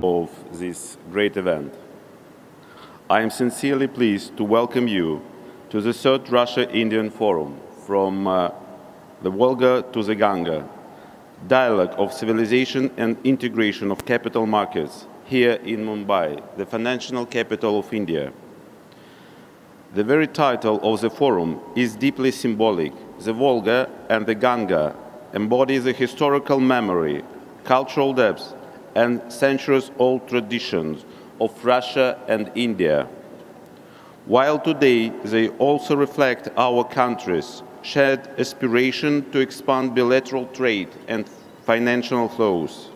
Of this great event. I am sincerely pleased to welcome you to the third Russia-Indian Forum, from the Volga to the Ganga, dialogue of civilization and integration of capital markets here in Mumbai, the financial capital of India. The very title of the forum is deeply symbolic. The Volga and the Ganga embody the historical memory, cultural depth, and centuries-old traditions of Russia and India, while today they also reflect our countries' shared aspiration to expand bilateral trade and financial flows.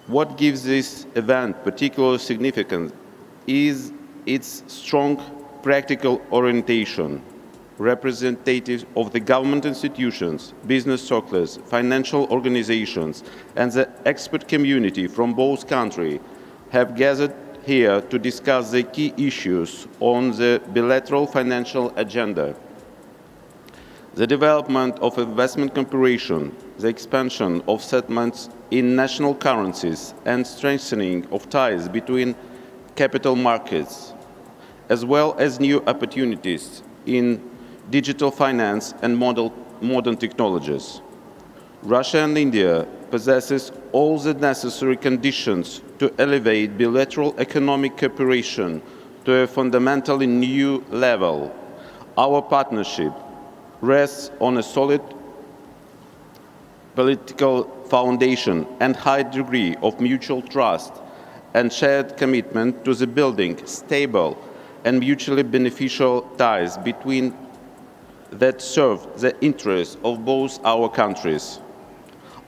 What gives this event particular significance is its strong practical orientation, representatives of the government institutions, business circles, financial organizations, and the expert community from both countries have gathered here to discuss the key issues on the bilateral financial agenda. The development of investment cooperation, the expansion of settlements in national currencies, and strengthening of ties between capital markets, as well as new opportunities in digital finance and modern technologies. Russia and India possesses all the necessary conditions to elevate bilateral economic cooperation to a fundamentally new level. Our partnership rests on a solid political foundation and high degree of mutual trust and shared commitment to the building stable and mutually beneficial ties between that serve the interests of both our countries.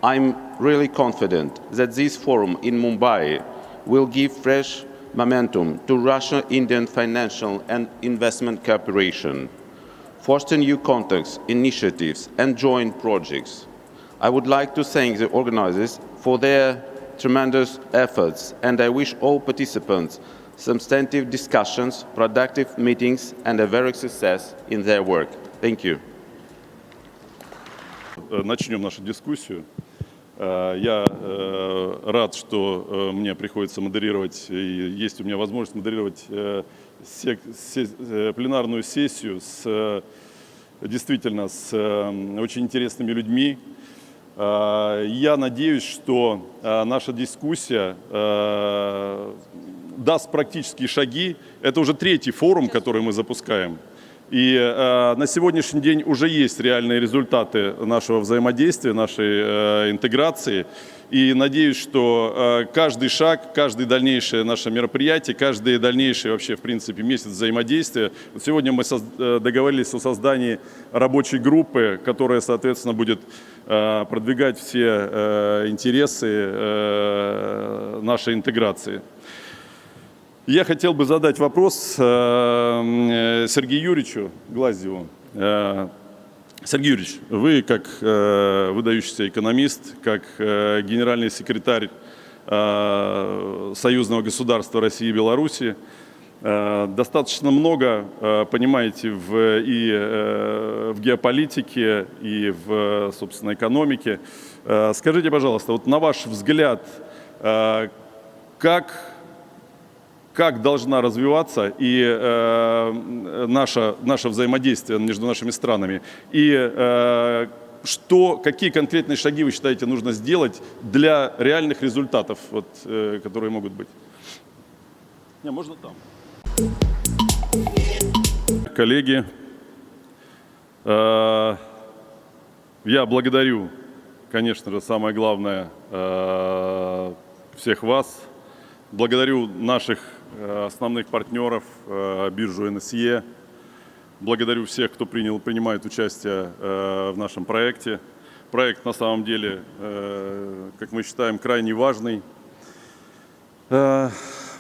I'm really confident that this forum in Mumbai will give fresh momentum to Russia-Indian financial and investment cooperation, foster new contacts, initiatives, and joint projects. I would like to thank the organizers for their tremendous efforts, and I wish all participants substantive discussions, productive meetings, and a very success in their work. Thank you. Начнем нашу дискуссию. Я рад, что мне приходится модерировать, и есть у меня возможность модерировать пленарную сессию действительно с очень интересными людьми. Я надеюсь, что наша дискуссия даст практические шаги. Это уже третий форум, который мы запускаем. И на сегодняшний день уже есть реальные результаты нашего взаимодействия, нашей интеграции. И надеюсь, что каждый шаг, каждое дальнейшее наше мероприятие, каждый дальнейший вообще, в принципе, месяц взаимодействия. Вот сегодня мы договорились о создании рабочей группы, которая, соответственно, будет продвигать все интересы нашей интеграции. Я хотел бы задать вопрос Сергею Юрьевичу Глазьеву. Сергей Юрьевич, вы как выдающийся экономист, как генеральный секретарь союзного государства России и Беларуси, достаточно много понимаете и в геополитике, и в, собственно, экономике. Скажите, пожалуйста, вот на ваш взгляд, как должна развиваться и наше взаимодействие между нашими странами? И какие конкретные шаги вы считаете нужно сделать для реальных результатов, вот, которые могут быть? Не, можно там. Коллеги, я благодарю, конечно же, самое главное, всех вас. Благодарю наших основных партнеров, биржу NSE. Благодарю всех, кто принимает участие в нашем проекте. Проект на самом деле, как мы считаем, крайне важный.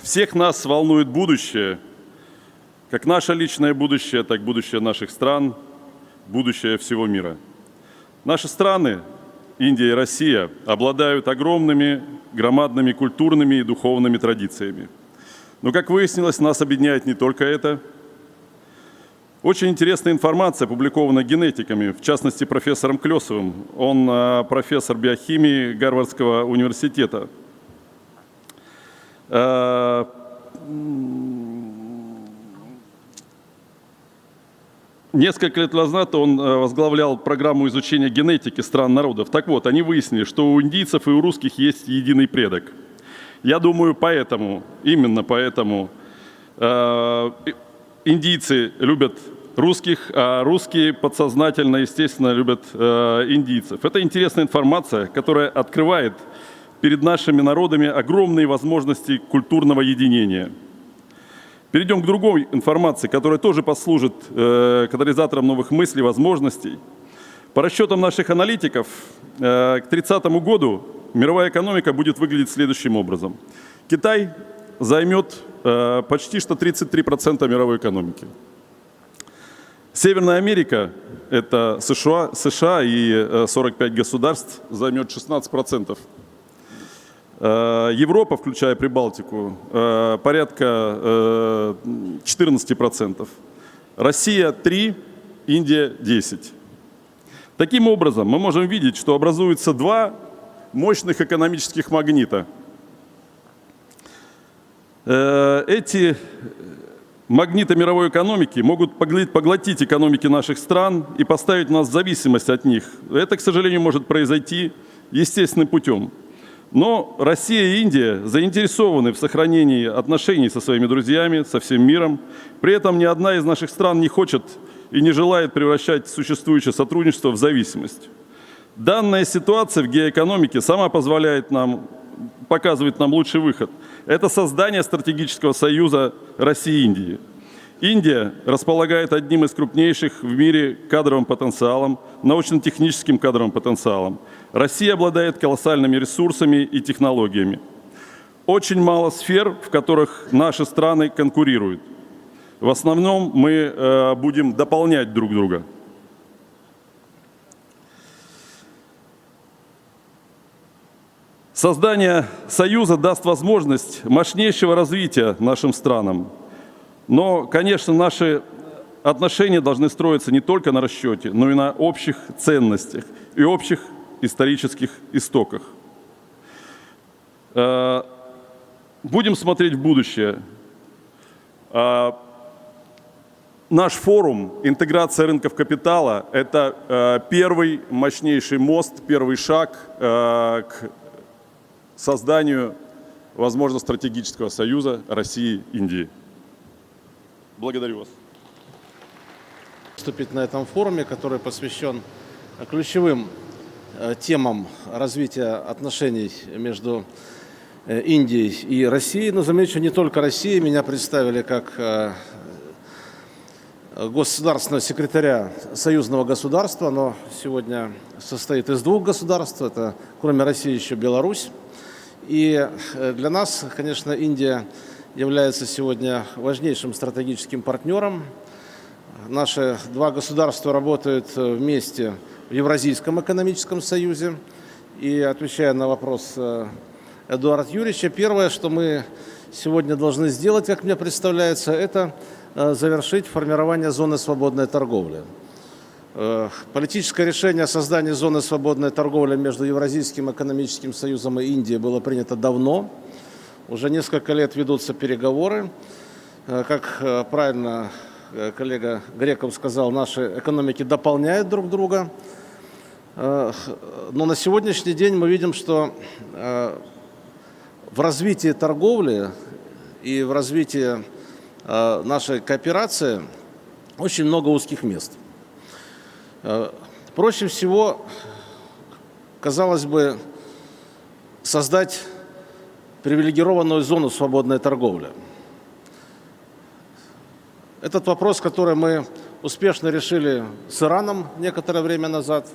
Всех нас волнует будущее, как наше личное будущее, так и будущее наших стран, будущее всего мира. Наши страны, Индия и Россия, обладают огромными, громадными культурными и духовными традициями. Но, как выяснилось, нас объединяет не только это. Очень интересная информация опубликована генетиками, в частности, профессором Клёсовым. Он профессор биохимии Гарвардского университета. Несколько лет назад он возглавлял программу изучения генетики стран народов. Так вот, они выяснили, что у индийцев и у русских есть единый предок. Я думаю, именно поэтому индийцы любят русских, а русские подсознательно, естественно, любят индийцев. Это интересная информация, которая открывает перед нашими народами огромные возможности культурного единения. Перейдем к другой информации, которая тоже послужит катализатором новых мыслей, возможностей. По расчетам наших аналитиков, к 2030 году мировая экономика будет выглядеть следующим образом. Китай займет почти что 33% мировой экономики. Северная Америка, это США и 45 государств, займет 16%. Европа, включая Прибалтику, порядка 14%. Россия 3%, Индия 10%. Таким образом, мы можем видеть, что образуются два мощных экономических магнита. Эти магниты мировой экономики могут поглотить экономики наших стран и поставить нас в зависимость от них. Это, к сожалению, может произойти естественным путем. Но Россия и Индия заинтересованы в сохранении отношений со своими друзьями, со всем миром. При этом ни одна из наших стран не хочет и не желает превращать существующее сотрудничество в зависимость. Данная ситуация в геоэкономике сама показывает нам лучший выход. Это создание стратегического союза России и Индии. Индия располагает одним из крупнейших в мире кадровым потенциалом, научно-техническим кадровым потенциалом. Россия обладает колоссальными ресурсами и технологиями. Очень мало сфер, в которых наши страны конкурируют. В основном мы будем дополнять друг друга. Создание союза даст возможность мощнейшего развития нашим странам. Но, конечно, наши отношения должны строиться не только на расчете, но и на общих ценностях и общих исторических истоках. Будем смотреть в будущее. Наш форум «Интеграция рынков капитала» – это первый мощнейший мост, первый шаг к созданию, возможно, стратегического союза России и Индии. Благодарю вас. Выступить на этом форуме, который посвящен ключевым темам развития отношений между Индией и Россией. Но замечу, не только Россией. Меня представили как государственного секретаря союзного государства. Оно сегодня состоит из двух государств. Это, кроме России, еще Беларусь. И для нас, конечно, Индия является сегодня важнейшим стратегическим партнером. Наши два государства работают вместе в Евразийском экономическом союзе. И отвечая на вопрос Эдуарда Юрьевича, первое, что мы сегодня должны сделать, как мне представляется, это завершить формирование зоны свободной торговли. Политическое решение о создании зоны свободной торговли между Евразийским экономическим союзом и Индией было принято давно. Уже несколько лет ведутся переговоры. Как правильно коллега Греков сказал, наши экономики дополняют друг друга. Но на сегодняшний день мы видим, что в развитии торговли и в развитии нашей кооперации очень много узких мест. Проще всего, казалось бы, создать привилегированную зону свободной торговли. Этот вопрос, который мы успешно решили с Ираном некоторое время назад.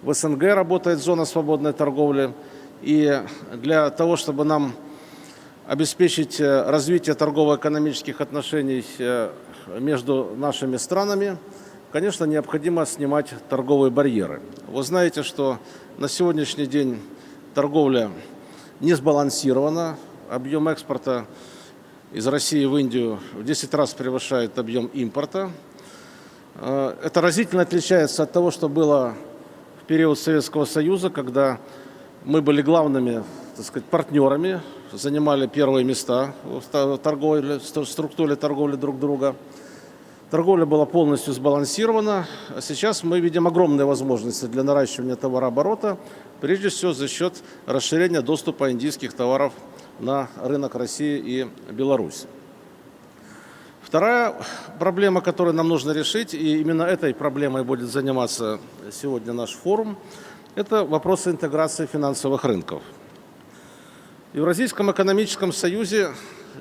В СНГ работает зона свободной торговли. И для того, чтобы нам обеспечить развитие торгово-экономических отношений между нашими странами, конечно, необходимо снимать торговые барьеры. Вы знаете, что на сегодняшний день торговля не сбалансирована. Объем экспорта из России в Индию в 10 раз превышает объем импорта. Это разительно отличается от того, что было в период Советского Союза, когда мы были главными, так сказать, партнерами, занимали первые места в торговле, в структуре торговли друг друга. Торговля была полностью сбалансирована, а сейчас мы видим огромные возможности для наращивания товарооборота, прежде всего за счет расширения доступа индийских товаров на рынок России и Беларуси. Вторая проблема, которую нам нужно решить, и именно этой проблемой будет заниматься сегодня наш форум, это вопросы интеграции финансовых рынков. В Евразийском экономическом союзе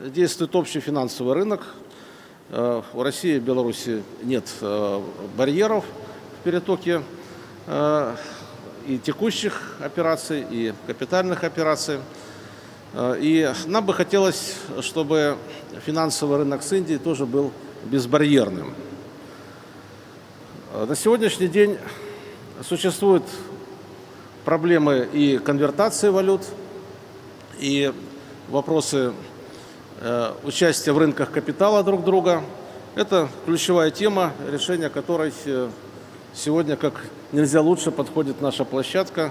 действует общий финансовый рынок. В России и Беларуси нет барьеров в перетоке и текущих операций, и капитальных операций. И нам бы хотелось, чтобы финансовый рынок с Индией тоже был безбарьерным. На сегодняшний день существуют проблемы и конвертации валют, и вопросы участия в рынках капитала друг друга. Это ключевая тема, решение которой сегодня как нельзя лучше подходит наша площадка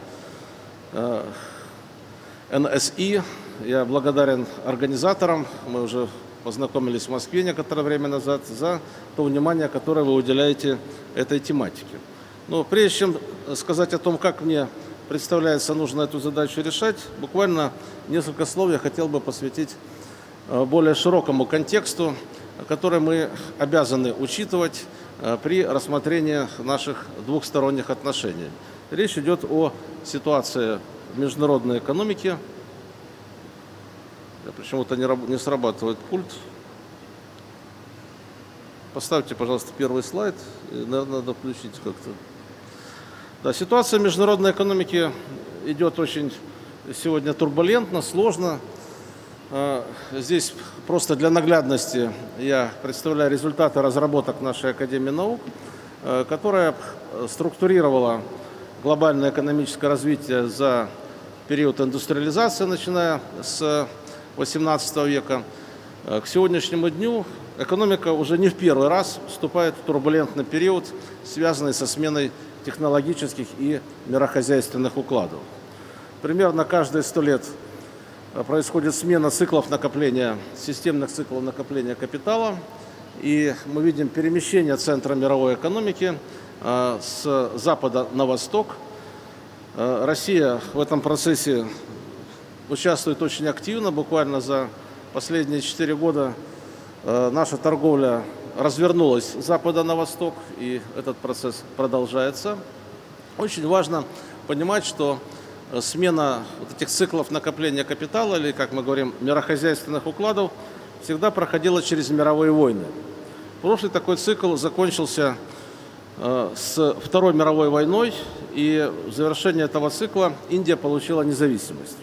NSE. Я благодарен организаторам, мы уже познакомились в Москве некоторое время назад, за то внимание, которое вы уделяете этой тематике. Но прежде чем сказать о том, как мне представляется, нужно эту задачу решать, буквально несколько слов я хотел бы посвятить более широкому контексту, который мы обязаны учитывать при рассмотрении наших двухсторонних отношений. Речь идет о ситуации в международной экономике. Почему-то не срабатывает пульт. Поставьте, пожалуйста, первый слайд. Наверное, надо включить как-то. Да, ситуация в международной экономике идет очень сегодня турбулентно, сложно. Здесь просто для наглядности я представляю результаты разработок нашей Академии наук, которая структурировала глобальное экономическое развитие за период индустриализации, начиная с XVIII века. К сегодняшнему дню экономика уже не в первый раз вступает в турбулентный период, связанный со сменой технологических и мирохозяйственных укладов. Примерно каждые 100 лет происходит смена циклов накопления, системных циклов накопления капитала, и мы видим перемещение центра мировой экономики с запада на восток. Россия в этом процессе участвует очень активно. Буквально за последние 4 года наша торговля развернулась с запада на восток, и этот процесс продолжается. Очень важно понимать, что смена вот этих циклов накопления капитала, или, как мы говорим, мирохозяйственных укладов, всегда проходила через мировые войны. Прошлый такой цикл закончился с Второй мировой войной, и в завершение этого цикла Индия получила независимость.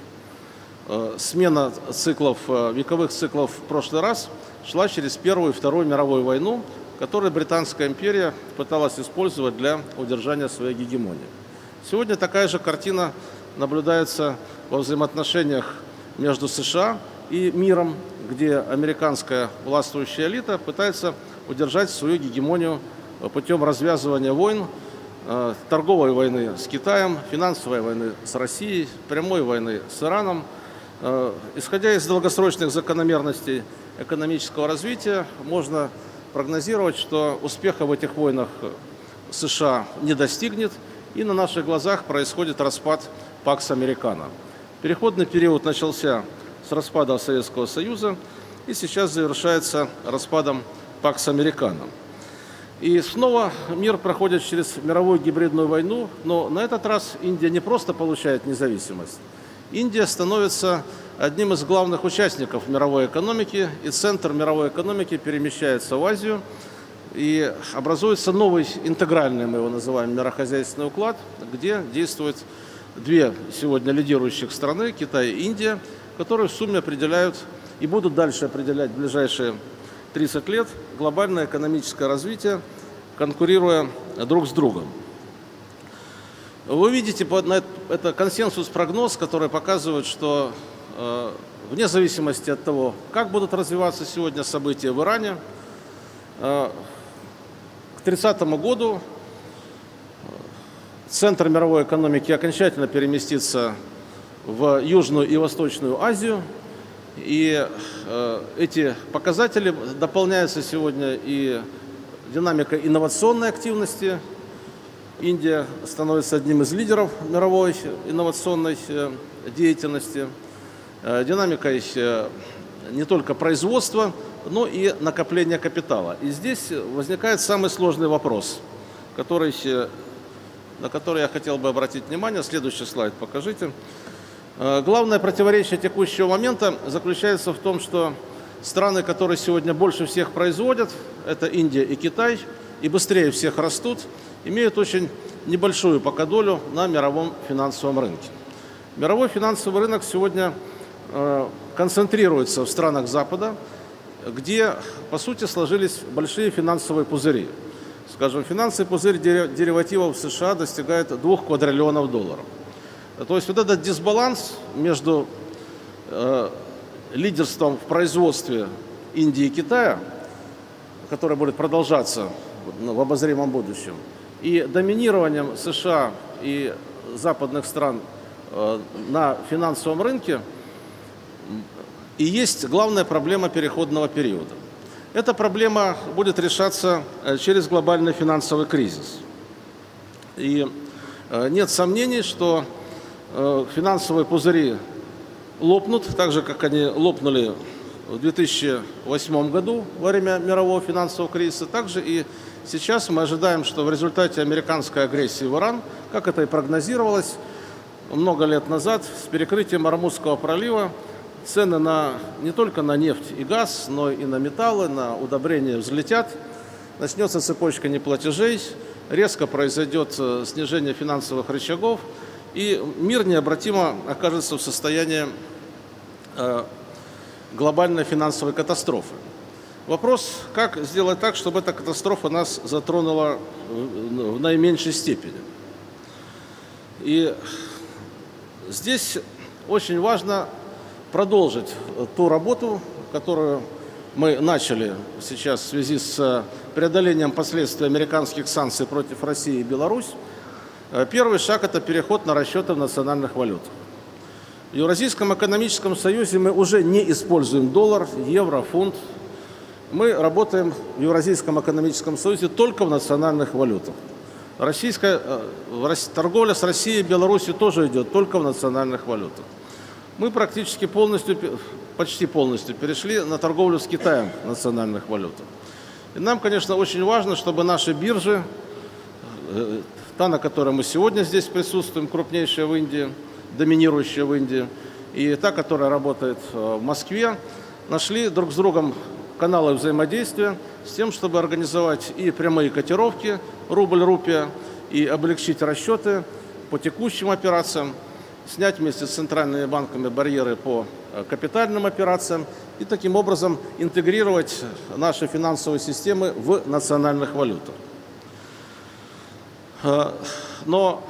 Смена циклов, вековых циклов в прошлый раз шла через Первую и Вторую мировую войну, которую Британская империя пыталась использовать для удержания своей гегемонии. Сегодня такая же картина наблюдается во взаимоотношениях между США и миром, где американская властвующая элита пытается удержать свою гегемонию путем развязывания войн, торговой войны с Китаем, финансовой войны с Россией, прямой войны с Ираном. Исходя из долгосрочных закономерностей экономического развития, можно прогнозировать, что успеха в этих войнах США не достигнет, и на наших глазах происходит распад Пакс Американо. Переходный период начался с распада Советского Союза и сейчас завершается распадом Пакс Американо. И снова мир проходит через мировую гибридную войну, но на этот раз Индия не просто получает независимость. Индия становится одним из главных участников мировой экономики, и центр мировой экономики перемещается в Азию, и образуется новый интегральный, мы его называем, мирохозяйственный уклад, где действуют две сегодня лидирующих страны, Китай и Индия, которые в сумме определяют и будут дальше определять в ближайшие 30 лет глобальное экономическое развитие, конкурируя друг с другом. Вы видите, это консенсус-прогноз, который показывает, что вне зависимости от того, как будут развиваться сегодня события в Иране, к 30 году центр мировой экономики окончательно переместится в Южную и Восточную Азию. И эти показатели дополняются сегодня и динамикой инновационной активности. Индия становится одним из лидеров мировой инновационной деятельности, динамикой не только производства, но и накопления капитала. И здесь возникает самый сложный вопрос, на который я хотел бы обратить внимание. Следующий слайд покажите. Главное противоречие текущего момента заключается в том, что страны, которые сегодня больше всех производят, это Индия и Китай, и быстрее всех растут, имеют очень небольшую пока долю на мировом финансовом рынке. Мировой финансовый рынок сегодня концентрируется в странах Запада, где, по сути, сложились большие финансовые пузыри. Скажем, финансовый пузырь деривативов в США достигает $2 квадриллионов. То есть вот этот дисбаланс между лидерством в производстве Индии и Китая, который будет продолжаться в обозримом будущем, и доминированием США и западных стран на финансовом рынке, и есть главная проблема переходного периода. Эта проблема будет решаться через глобальный финансовый кризис. И нет сомнений, что финансовые пузыри лопнут, так же, как они лопнули в 2008 году во время мирового финансового кризиса. Также и сейчас мы ожидаем, что в результате американской агрессии в Иран, как это и прогнозировалось много лет назад, с перекрытием Ормузского пролива, цены не только на нефть и газ, но и на металлы, на удобрения взлетят, начнется цепочка неплатежей, резко произойдет снижение финансовых рычагов, и мир необратимо окажется в состоянии глобальной финансовой катастрофы. Вопрос, как сделать так, чтобы эта катастрофа нас затронула в наименьшей степени. И здесь очень важно продолжить ту работу, которую мы начали сейчас в связи с преодолением последствий американских санкций против России и Беларуси. Первый шаг – это переход на расчеты в национальных валютах. В Евразийском экономическом союзе мы уже не используем доллар, евро, фунт. Мы работаем в Евразийском экономическом союзе только в национальных валютах. Торговля с Россией и Беларусью тоже идет только в национальных валютах. Мы почти полностью перешли на торговлю с Китаем в национальных валютах. И нам, конечно, очень важно, чтобы наши биржи, та, на которой мы сегодня здесь присутствуем, крупнейшая в Индии, доминирующая в Индии, и та, которая работает в Москве, нашли друг с другом каналы взаимодействия с тем, чтобы организовать и прямые котировки рубль-рупия, и облегчить расчеты по текущим операциям, снять вместе с центральными банками барьеры по капитальным операциям и таким образом интегрировать наши финансовые системы в национальных валютах. Но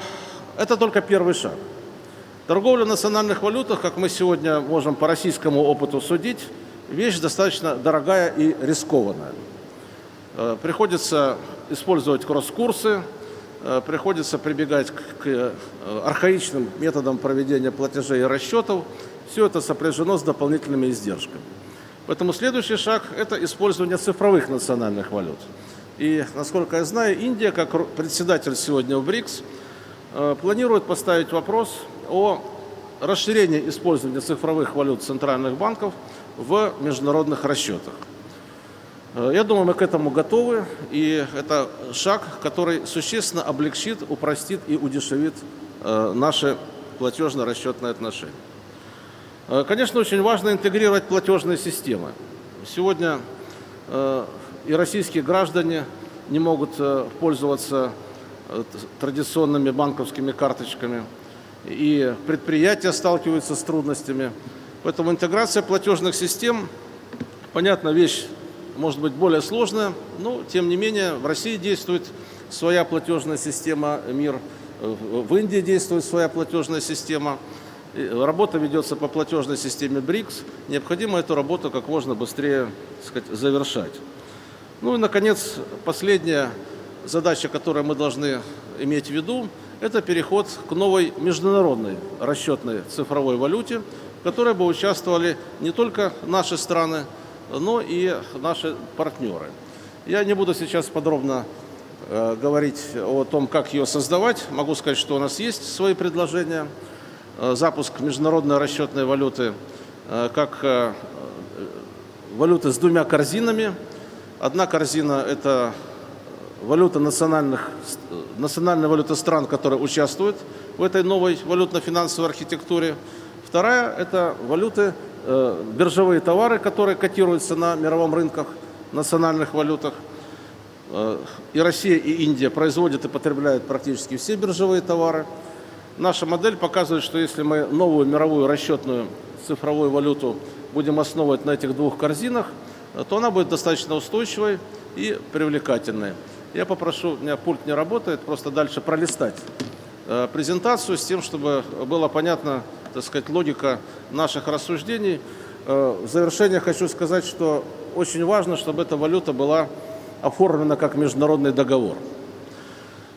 это только первый шаг. Торговля в национальных валютах, как мы сегодня можем по российскому опыту судить, вещь достаточно дорогая и рискованная. Приходится использовать кросс-курсы, приходится прибегать к архаичным методам проведения платежей и расчетов. Все это сопряжено с дополнительными издержками. Поэтому следующий шаг – это использование цифровых национальных валют. И, насколько я знаю, Индия, как председатель сегодня в БРИКС, планирует поставить вопрос о расширении использования цифровых валют центральных банков в международных расчетах. Я думаю, мы к этому готовы, и это шаг, который существенно облегчит, упростит и удешевит наши платежно-расчетные отношения. Конечно, очень важно интегрировать платежные системы. Сегодня и российские граждане не могут пользоваться традиционными банковскими карточками, и предприятия сталкиваются с трудностями. Поэтому интеграция платежных систем, понятно, вещь может быть более сложная, но тем не менее в России действует своя платежная система МИР, в Индии действует своя платежная система. Работа ведется по платежной системе БРИКС. Необходимо эту работу как можно быстрее, так сказать, завершать. Ну и, наконец, последняя задача, которую мы должны иметь в виду, это переход к новой международной расчетной цифровой валюте, в которой бы участвовали не только наши страны, но и наши партнеры. Я не буду сейчас подробно говорить о том, как ее создавать. Могу сказать, что у нас есть свои предложения. Запуск международной расчетной валюты как валюты с двумя корзинами. Одна корзина – это валюта национальная валюта стран, которые участвуют в этой новой валютно-финансовой архитектуре. Вторая – это валюты, биржевые товары, которые котируются на мировом рынках, национальных валютах. И Россия, и Индия производят и потребляют практически все биржевые товары. Наша модель показывает, что если мы новую мировую расчетную цифровую валюту будем основывать на этих двух корзинах, то она будет достаточно устойчивой и привлекательной. Я попрошу, у меня пульт не работает, просто дальше пролистать презентацию с тем, чтобы было понятно, так сказать, логика наших рассуждений. В завершение хочу сказать, что очень важно, чтобы эта валюта была оформлена как международный договор.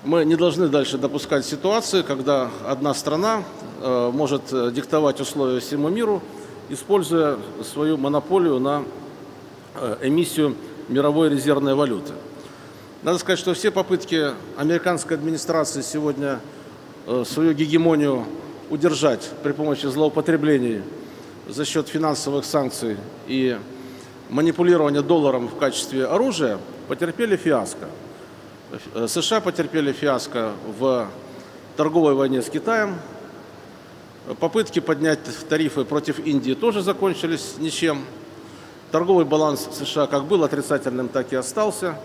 Мы не должны дальше допускать ситуации, когда одна страна может диктовать условия всему миру, используя свою монополию на эмиссию мировой резервной валюты. Надо сказать, что все попытки американской администрации сегодня свою гегемонию удержать при помощи злоупотреблений за счет финансовых санкций и манипулирования долларом в качестве оружия потерпели фиаско. США потерпели фиаско в торговой войне с Китаем. Попытки поднять тарифы против Индии тоже закончились ничем. Торговый баланс США как был отрицательным, так и остался.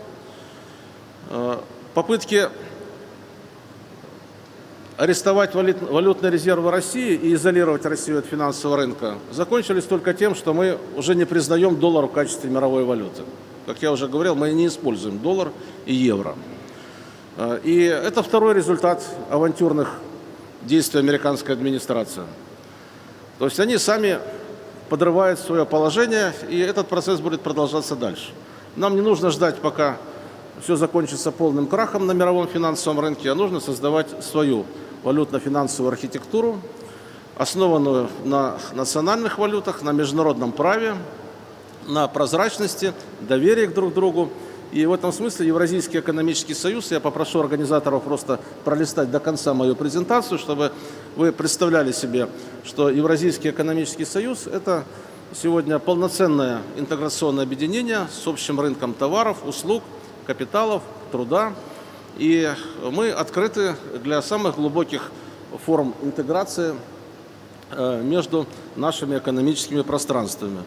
Попытки арестовать валютные резервы России и изолировать Россию от финансового рынка закончились только тем, что мы уже не признаем доллар в качестве мировой валюты. Как я уже говорил, мы не используем доллар и евро. И это второй результат авантюрных действий американской администрации. То есть они сами подрывают свое положение, и этот процесс будет продолжаться дальше. Нам не нужно ждать, пока все закончится полным крахом на мировом финансовом рынке, а нужно создавать свою валютно-финансовую архитектуру, основанную на национальных валютах, на международном праве, на прозрачности, доверии друг к другу. И в этом смысле Евразийский экономический союз, я попрошу организаторов просто пролистать до конца мою презентацию, чтобы вы представляли себе, что Евразийский экономический союз – это сегодня полноценное интеграционное объединение с общим рынком товаров, услуг, капиталов, труда. И мы открыты для самых глубоких форм интеграции между нашими экономическими пространствами.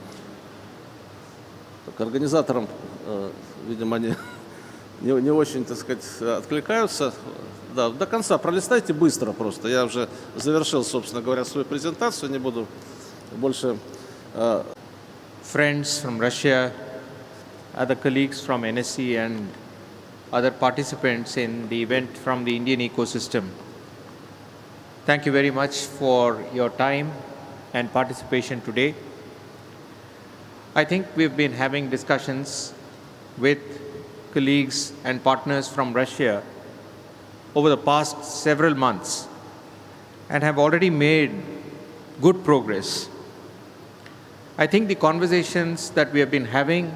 Так, организаторам, видимо, они не очень, так сказать, откликаются. Да, до конца пролистайте быстро просто. Я уже завершил, собственно говоря, свою презентацию, не буду больше... Friends from Russia, other colleagues from NSE and other participants in the event from the Indian ecosystem. Thank you very much for your time and participation today. I think we've been having discussions with colleagues and partners from Russia over the past several months and have already made good progress. I think the conversations that we have been having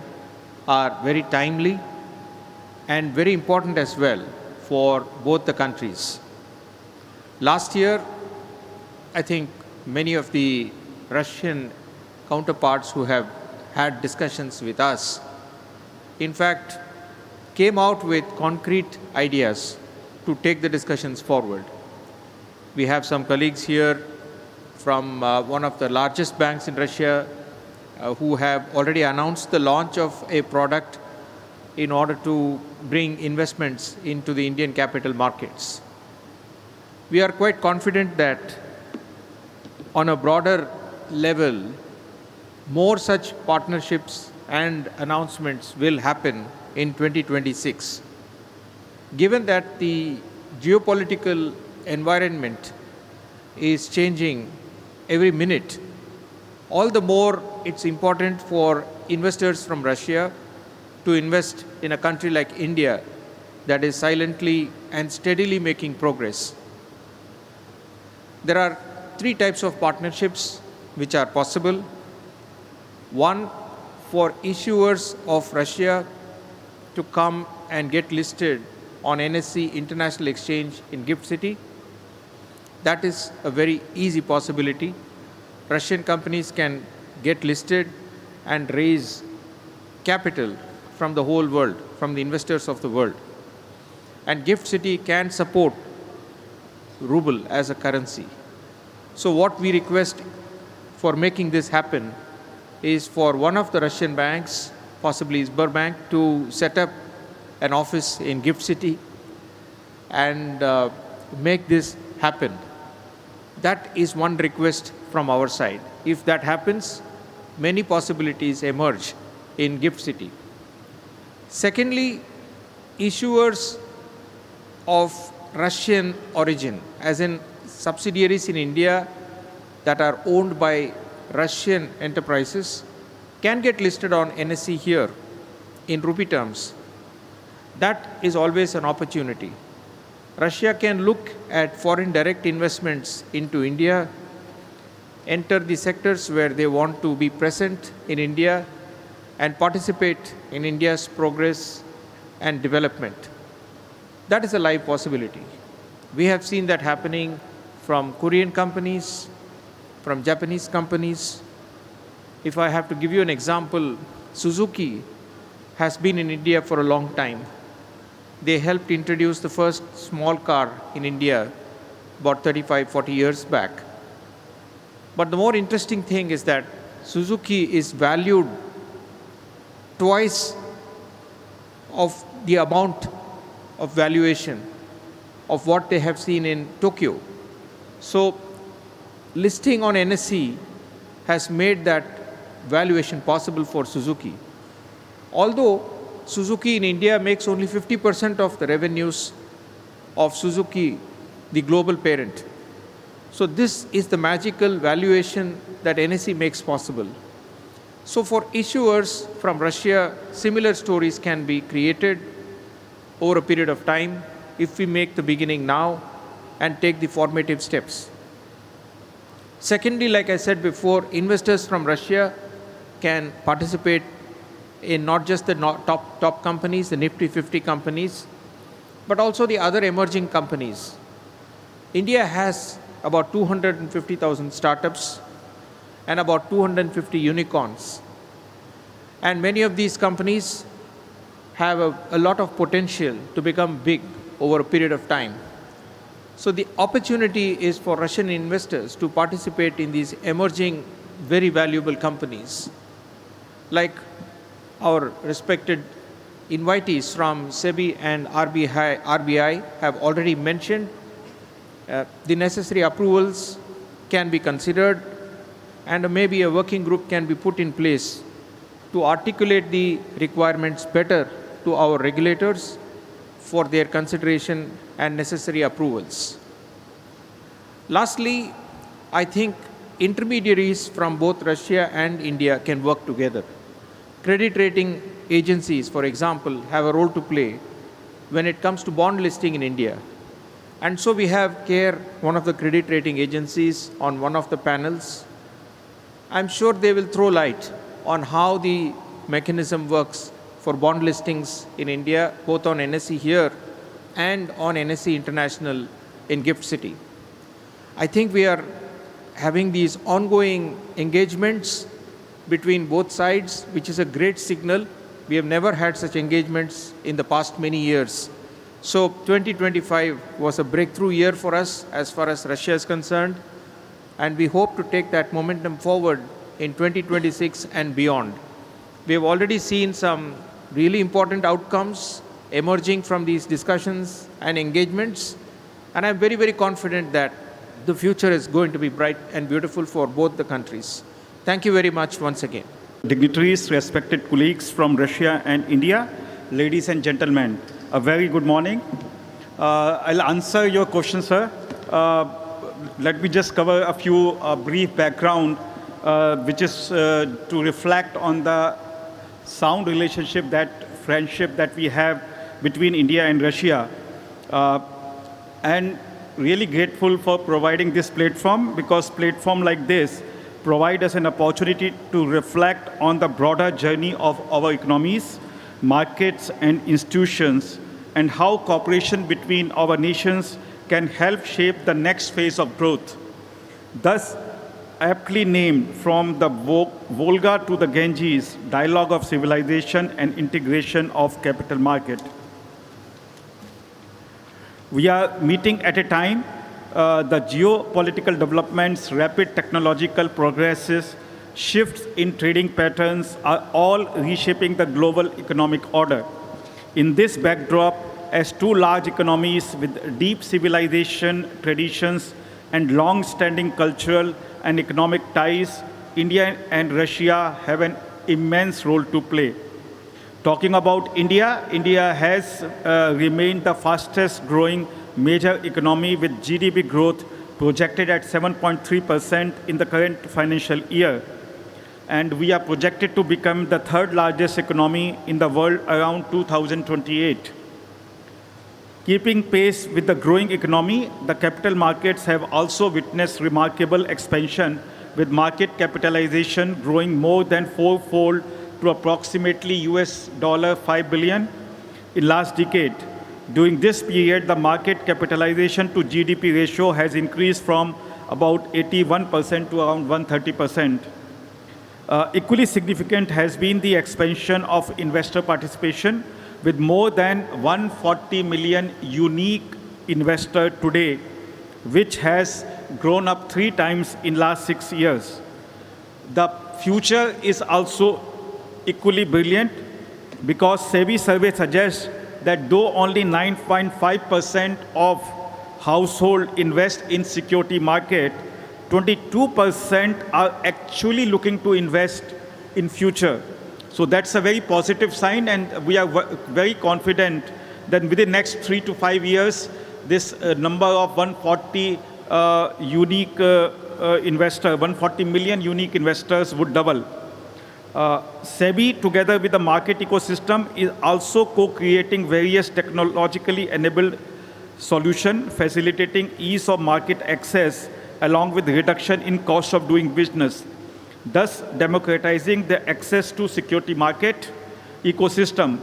are very timely and very important as well for both the countries. Last year, I think many of the Russian counterparts who have had discussions with us, in fact, came out with concrete ideas to take the discussions forward. We have some colleagues here from one of the largest banks in Russia who have already announced the launch of a product in order to bring investments into the Indian capital markets. We are quite confident that on a broader level, more such partnerships and announcements will happen in 2026. Given that the geopolitical environment is changing every minute, all the more it's important for investors from Russia to invest in a country like India that is silently and steadily making progress. There are three types of partnerships which are possible. One, for issuers of Russia to come and get listed on NSE International Exchange in Gift City. That is a very easy possibility. Russian companies can get listed and raise capital from the whole world, from the investors of the world. And Gift City can support ruble as a currency. So what we request for making this happen is for one of the Russian banks, possibly Sberbank, to set up an office in Gift City and make this happen. That is one request from our side. If that happens, many possibilities emerge in Gift City. Secondly, issuers of Russian origin, as in subsidiaries in India that are owned by Russian enterprises, can get listed on NSE here in rupee terms. That is always an opportunity. Russia can look at foreign direct investments into India, enter the sectors where they want to be present in India, and participate in India's progress and development. That is a live possibility. We have seen that happening from Korean companies, from Japanese companies. If I have to give you an example, Suzuki has been in India for a long time. They helped introduce the first small car in India about 35, 40 years back. But the more interesting thing is that Suzuki is valued twice of the amount of valuation of what they have seen in Tokyo. So listing on NSE has made that valuation possible for Suzuki. Although Suzuki in India makes only 50% of the revenues of Suzuki, the global parent. So this is the magical valuation that NSE makes possible. So for issuers from Russia, similar stories can be created over a period of time if we make the beginning now and take the formative steps. Secondly, like I said before, investors from Russia can participate in not just the top companies, the Nifty 50 companies, but also the other emerging companies. India has about 250,000 startups and about 250 unicorns. And many of these companies have a lot of potential to become big over a period of time. So the opportunity is for Russian investors to participate in these emerging, very valuable companies. Like our respected invitees from SEBI and RBI have already mentioned, the necessary approvals can be considered, and maybe a working group can be put in place to articulate the requirements better to our regulators for their consideration and necessary approvals. Lastly, I think intermediaries from both Russia and India can work together. Credit rating agencies, for example, have a role to play when it comes to bond listing in India. And so we have CARE, one of the credit rating agencies, on one of the panels. I'm sure they will throw light on how the mechanism works for bond listings in India, both on NSE here and on NSE International in Gift City. I think we are having these ongoing engagements between both sides, which is a great signal. We have never had such engagements in the past many years. So 2025 was a breakthrough year for us as far as Russia is concerned, and we hope to take that momentum forward in 2026 and beyond. We have already seen some really important outcomes emerging from these discussions and engagements, and I'm very, very confident that the future is going to be bright and beautiful for both the countries. Thank you very much once again. Dignitaries, respected colleagues from Russia and India, ladies and gentlemen, a very good morning. I'll answer your question, sir. Let me just cover a few brief background, which is to reflect on the sound relationship, friendship that we have between India and Russia. And really grateful for providing this platform, because platform like this provide us an opportunity to reflect on the broader journey of our economies, markets and institutions, and how cooperation between our nations can help shape the next phase of growth. Thus, aptly named From the Volga to the Ganges, Dialogue of Civilization and Integration of Capital Market. We are meeting at a time the geopolitical developments, rapid technological progresses, shifts in trading patterns are all reshaping the global economic order. In this backdrop, as two large economies with deep civilization traditions and long-standing cultural and economic ties, India and Russia have an immense role to play. Talking about India, India has remained the fastest growing major economy with GDP growth projected at 7.3% in the current financial year. And we are projected to become the third largest economy in the world around 2028. Keeping pace with the growing economy, the capital markets have also witnessed remarkable expansion, with market capitalization growing more than fourfold to approximately $5 billion in last decade. During this period, the market capitalization to GDP ratio has increased from about 81% to around 130%. Equally significant has been the expansion of investor participation, with more than 140 million unique investors today, which has grown up 3 times in last 6 years. The future is also equally brilliant, because SEBI survey suggests that though only 9.5% of households invest in security market, 22% are actually looking to invest in future. So that's a very positive sign, and we are very confident that within the next 3 to 5 years, this number of 140 140 million unique investors would double. SEBI, together with the market ecosystem, is also co-creating various technologically enabled solutions, facilitating ease of market access along with reduction in cost of doing business, thus democratizing the access to security market ecosystem.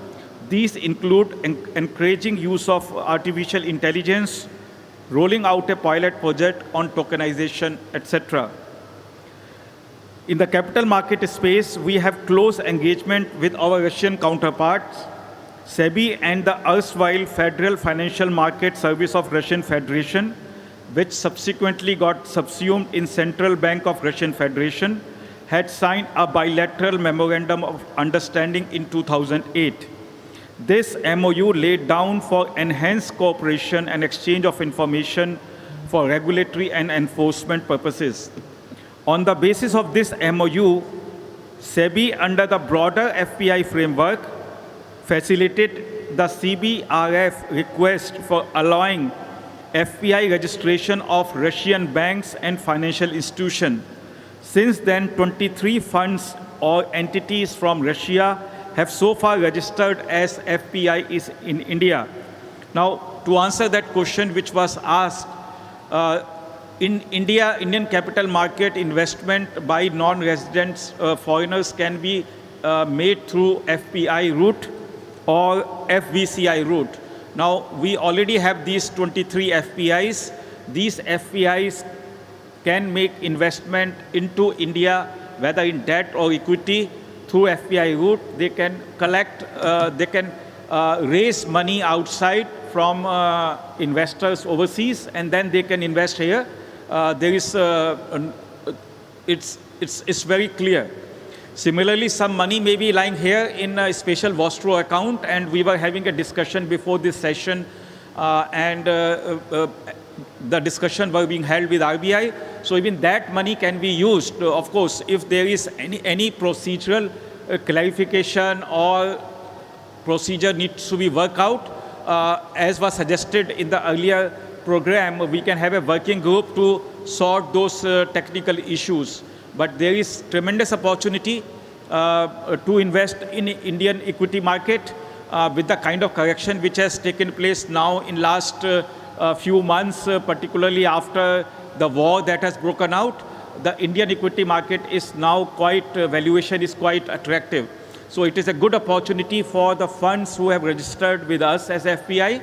These include encouraging use of artificial intelligence, rolling out a pilot project on tokenization, etc. In the capital market space, we have close engagement with our Russian counterparts, SEBI and the erstwhile Federal Financial Market Service of Russian Federation, which subsequently got subsumed in Central Bank of Russian Federation, had signed a bilateral memorandum of understanding in 2008. This MOU laid down for enhanced cooperation and exchange of information for regulatory and enforcement purposes. On the basis of this MOU, SEBI, under the broader FPI framework, facilitated the CBRF request for allowing FPI registration of Russian banks and financial institutions. Since then, 23 funds or entities from Russia have so far registered as FPI in India. Now, to answer that question which was asked, in India, Indian capital market investment by non-residents, foreigners can be made through FPI route or FVCI route. Now, we already have these 23 FPIs. These FPIs can make investment into India, whether in debt or equity, through FPI route. They can collect, they can raise money outside from investors overseas, and then they can invest here. There is, it's very clear. Similarly, some money may be lying here in a special Vostro account, and we were having a discussion before this session, the discussion was being held with RBI. So even that money can be used, of course, if there is any procedural clarification or procedure needs to be worked out. As was suggested in the earlier program, we can have a working group to sort those technical issues. But there is tremendous opportunity to invest in Indian equity market with the kind of correction which has taken place now in last few months, particularly after the war that has broken out. The Indian equity market is now quite, valuation is quite attractive. So it is a good opportunity for the funds who have registered with us as FPI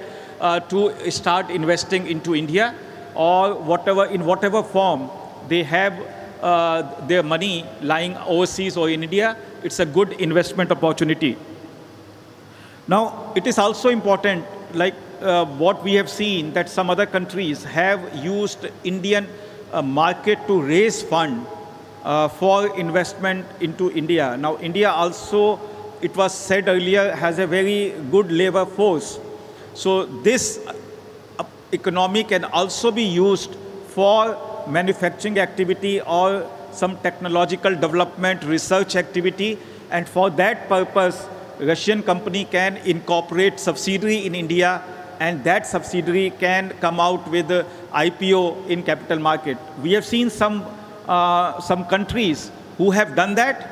to start investing into India, or whatever, in whatever form they have their money lying overseas or in India. It's a good investment opportunity. Now, it is also important, like what we have seen, that some other countries have used Indian market to raise fund for investment into India. Now, India also, it was said earlier, has a very good labor force. So this economy can also be used for manufacturing activity or some technological development, research activity, and for that purpose, Russian company can incorporate subsidiary in India, and that subsidiary can come out with IPO in capital market. We have seen some countries who have done that,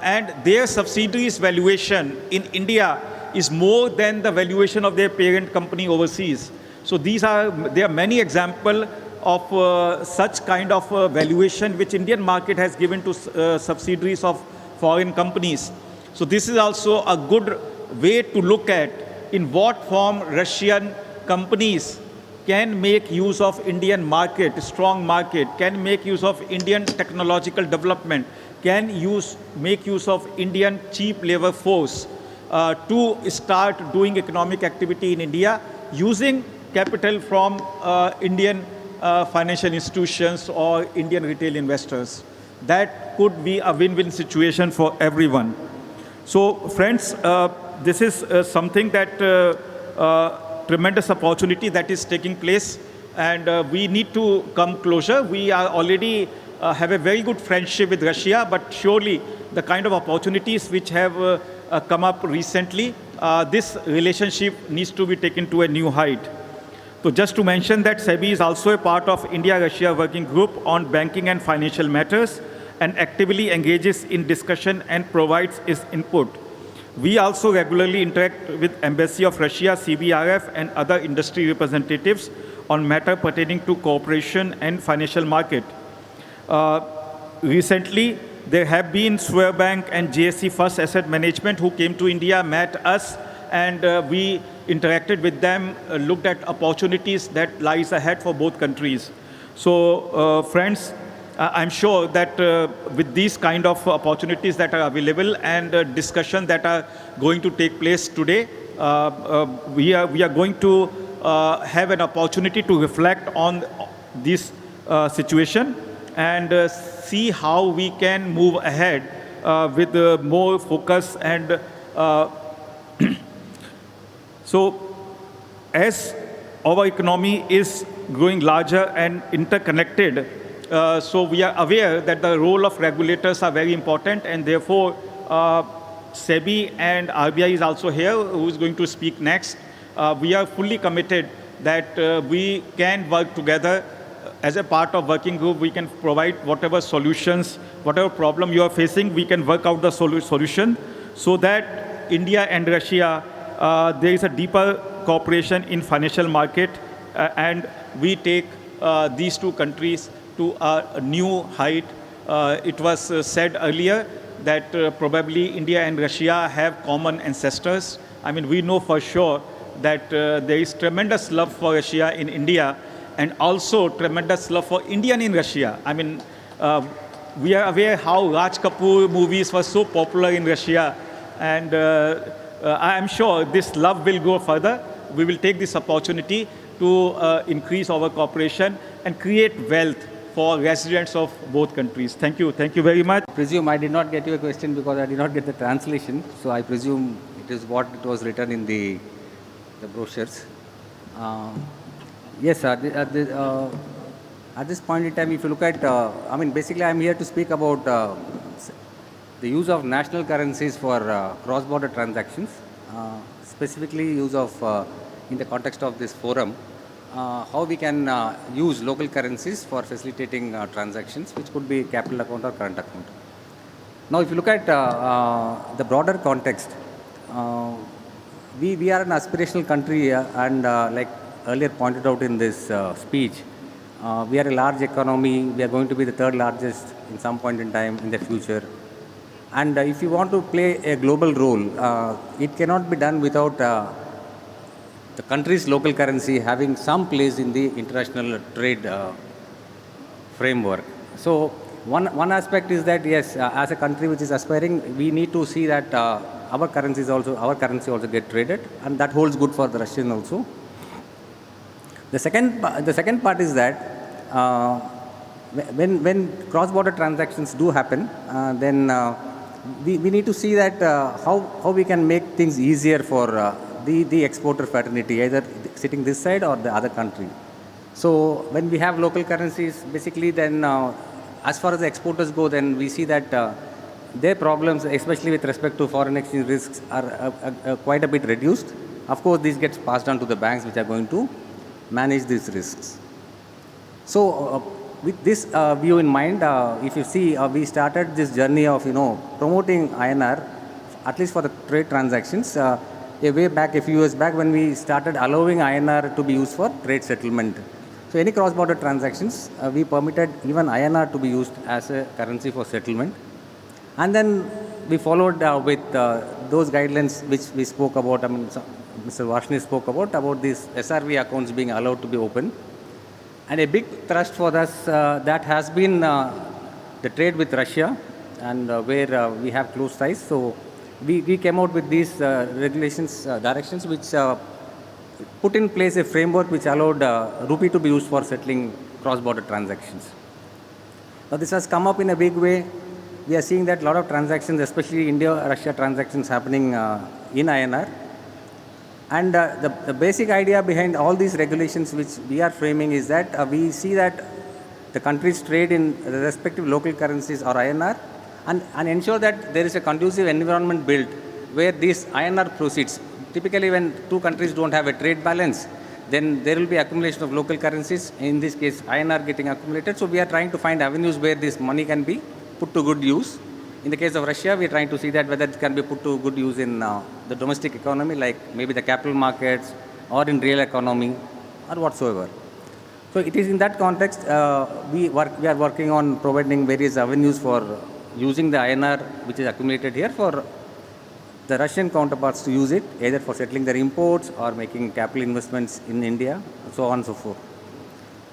and their subsidiaries valuation in India is more than the valuation of their parent company overseas. So there are many examples of such kind of valuation which Indian market has given to subsidiaries of foreign companies. So this is also a good way to look at in what form Russian companies can make use of Indian market, strong market, can make use of Indian technological development, can make use of Indian cheap labor force to start doing economic activity in India using capital from Indian financial institutions or Indian retail investors. That could be a win-win situation for everyone. So friends, this is something that tremendous opportunity that is taking place, and we need to come closer. We are already have a very good friendship with Russia, but surely the kind of opportunities which have come up recently, this relationship needs to be taken to a new height. So just to mention that SEBI is also a part of India-Russia Working Group on banking and financial matters, and actively engages in discussion and provides its input. We also regularly interact with Embassy of Russia, CBRF, and other industry representatives on matters pertaining to cooperation and financial market. Recently, there have been Sberbank and JSC First Asset Management who came to India, met us, and we interacted with them, looked at opportunities that lies ahead for both countries. So, friends, I'm sure that with these kind of opportunities that are available and discussion that are going to take place today, we are going to have an opportunity to reflect on this situation and see how we can move ahead with more focus and so as our economy is growing larger and interconnected, so we are aware that the role of regulators are very important, and therefore SEBI and RBI is also here, who is going to speak next. We are fully committed that we can work together as a part of working group. We can provide whatever solutions, whatever problem you are facing, we can work out the solution so that India and Russia, there is a deeper cooperation in financial market and we take these two countries to a new height. It was said earlier that probably India and Russia have common ancestors. I mean, we know for sure that there is tremendous love for Russia in India, and also tremendous love for Indian in Russia. I mean, we are aware how Raj Kapoor movies were so popular in Russia, and I am sure this love will go further. We will take this opportunity to increase our cooperation and create wealth for residents of both countries. Thank you very much. I presume I did not get your question because I did not get the translation. So I presume it is what it was written in the brochures. Yes, sir. At this point in time, if you look at, I mean, basically I'm here to speak about the use of national currencies for cross-border transactions, specifically use of, in the context of this forum, how we can use local currencies for facilitating transactions, which could be capital account or current account. Now, if you look at the broader context, we are an aspirational country, and like earlier pointed out in this speech, we are a large economy. We are going to be the third largest in some point in time in the future. And if you want to play a global role, it cannot be done without the country's local currency having some place in the international trade framework. So one aspect is that, yes, as a country which is aspiring, we need to see that our currency also get traded, and that holds good for the Russian also. The second part is that when cross-border transactions do happen, then we need to see that how we can make things easier for the exporter fraternity, either sitting this side or the other country. So when we have local currencies, basically then as far as the exporters go, then we see that their problems, especially with respect to foreign exchange risks, are quite a bit reduced. Of course, this gets passed on to the banks which are going to manage these risks. So with this view in mind, if you see, we started this journey of promoting INR, at least for the trade transactions, a few years back, when we started allowing INR to be used for trade settlement. So any cross-border transactions, we permitted even INR to be used as a currency for settlement. And then we followed with those guidelines which we spoke about. I mean, Mr. Varshney spoke about these SRV accounts being allowed to be open. And a big thrust for us that has been the trade with Russia, and where we have close ties. So we came out with these directions which put in place a framework which allowed rupee to be used for settling cross-border transactions. Now this has come up in a big way. We are seeing that a lot of transactions, especially India-Russia transactions, happening in INR. And the basic idea behind all these regulations which we are framing is that we see that the countries trade in the respective local currencies or INR, and ensure that there is a conducive environment built where these INR proceeds. Typically, when two countries don't have a trade balance, then there will be accumulation of local currencies, in this case INR getting accumulated. So we are trying to find avenues where this money can be put to good use. In the case of Russia, we are trying to see that whether it can be put to good use in the domestic economy, like maybe the capital markets or in real economy or whatsoever. So it is in that context we are working on providing various avenues for using the INR which is accumulated here for the Russian counterparts to use it, either for settling their imports or making capital investments in India, so on and so forth.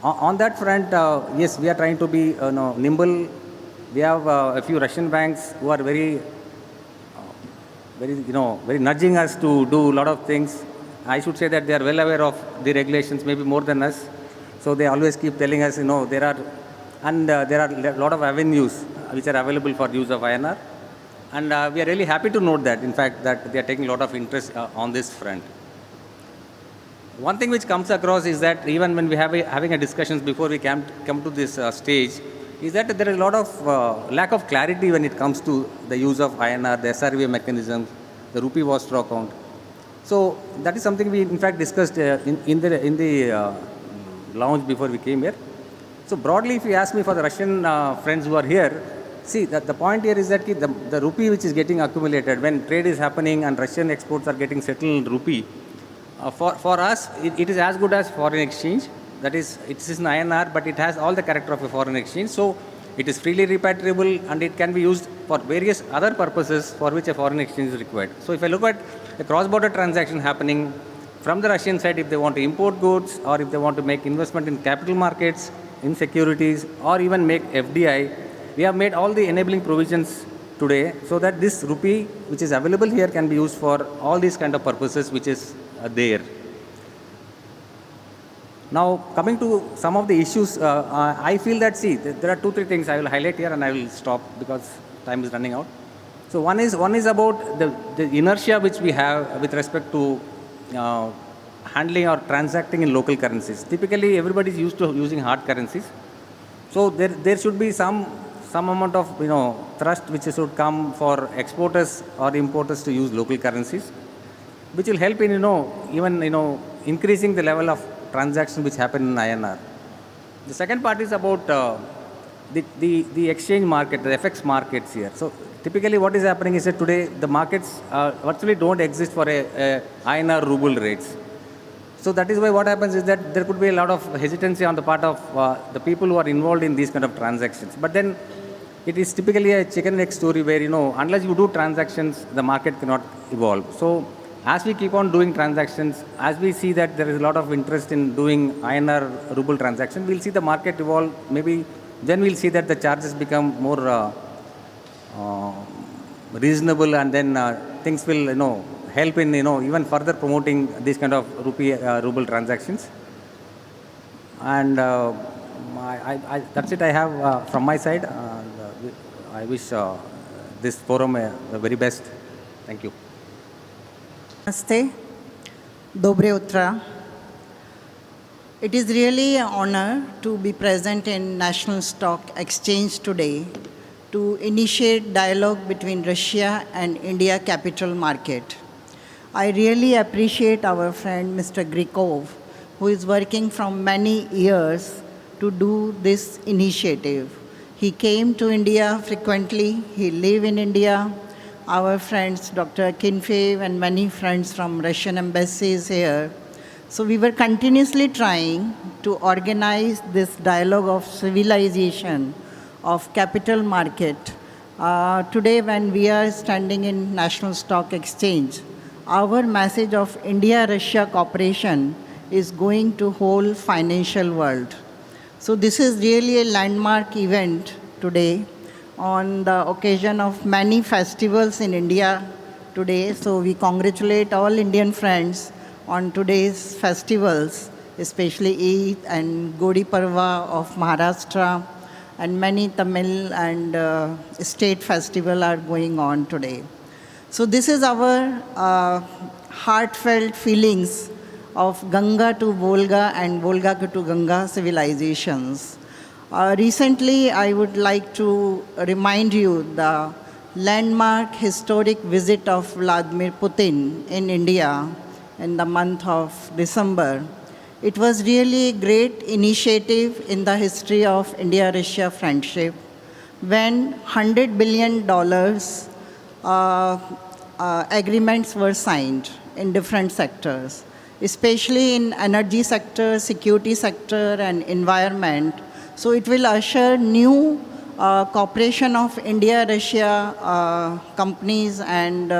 On that front, yes, we are trying to be nimble. We have a few Russian banks who are very nudging us to do a lot of things. I should say that they are well aware of the regulations, maybe more than us. So they always keep telling us, there are a lot of avenues which are available for use of INR. And we are really happy to note that, in fact, that they are taking a lot of interest on this front. One thing which comes across is that even when we have having a discussions before we come to this stage, is that there is a lot of lack of clarity when it comes to the use of INR, the SRV mechanism, the rupee war straw account. So that is something we in fact discussed in the lounge before we came here. So broadly, if you ask me for the Russian friends who are here, see that the point here is that the rupee which is getting accumulated when trade is happening and Russian exports are getting settled in rupee, for us it is as good as foreign exchange. That is, it is in INR, but it has all the character of a foreign exchange. So it is freely repatriable and it can be used for various other purposes for which a foreign exchange is required. So if I look at a cross-border transaction happening from the Russian side, if they want to import goods or if they want to make investment in capital markets, in securities, or even make FDI, we have made all the enabling provisions today so that this rupee, which is available here, can be used for all these kind of purposes which is there. Now, coming to some of the issues, I feel that, see, there are 2-3 things I will highlight here and I will stop because time is running out. So one is about the inertia which we have with respect to handling or transacting in local currencies. Typically, everybody is used to using hard currencies. So there should be some amount of thrust which should come for exporters or importers to use local currencies, which will help in even increasing the level of transactions which happen in INR. The second part is about the exchange market, the FX markets here. So typically what is happening is that today the markets virtually don't exist for a INR ruble rates. So that is why what happens is that there could be a lot of hesitancy on the part of the people who are involved in these kind of transactions. But then it is typically a chicken and egg story where, unless you do transactions, the market cannot evolve. So as we keep on doing transactions, as we see that there is a lot of interest in doing INR ruble transaction, we'll see the market evolve. Maybe then we'll see that the charges become more reasonable, and then things will, help in, even further promoting these kind of ruble transactions. And that's it I have from my side. I wish this forum the very best. Thank you. Namaste. Dobre Utra. It is really an honor to be present in National Stock Exchange today to initiate dialogue between Russia and India capital market. I really appreciate our friend Mr. Grikov, who is working from many years to do this initiative. He came to India frequently, he lives in India. Our friends, Dr. Conclave and many friends from Russian embassies here. So we were continuously trying to organize this dialogue of civilization of capital market. Today when we are standing in National Stock Exchange, our message of India-Russia cooperation is going to whole financial world. So this is really a landmark event today on the occasion of many festivals in India today. So we congratulate all Indian friends on today's festivals, especially Eid and Gudi Parva of Maharashtra, and many Tamil and state festival are going on today. So this is our heartfelt feelings of Ganga to Volga and Volga to Ganga civilizations. Recently, I would like to remind you the landmark historic visit of Vladimir Putin in India in the month of December. It was really a great initiative in the history of India-Russia friendship when $100 billion agreements were signed in different sectors, especially in energy sector, security sector, and environment. So it will usher new cooperation of India-Russia companies and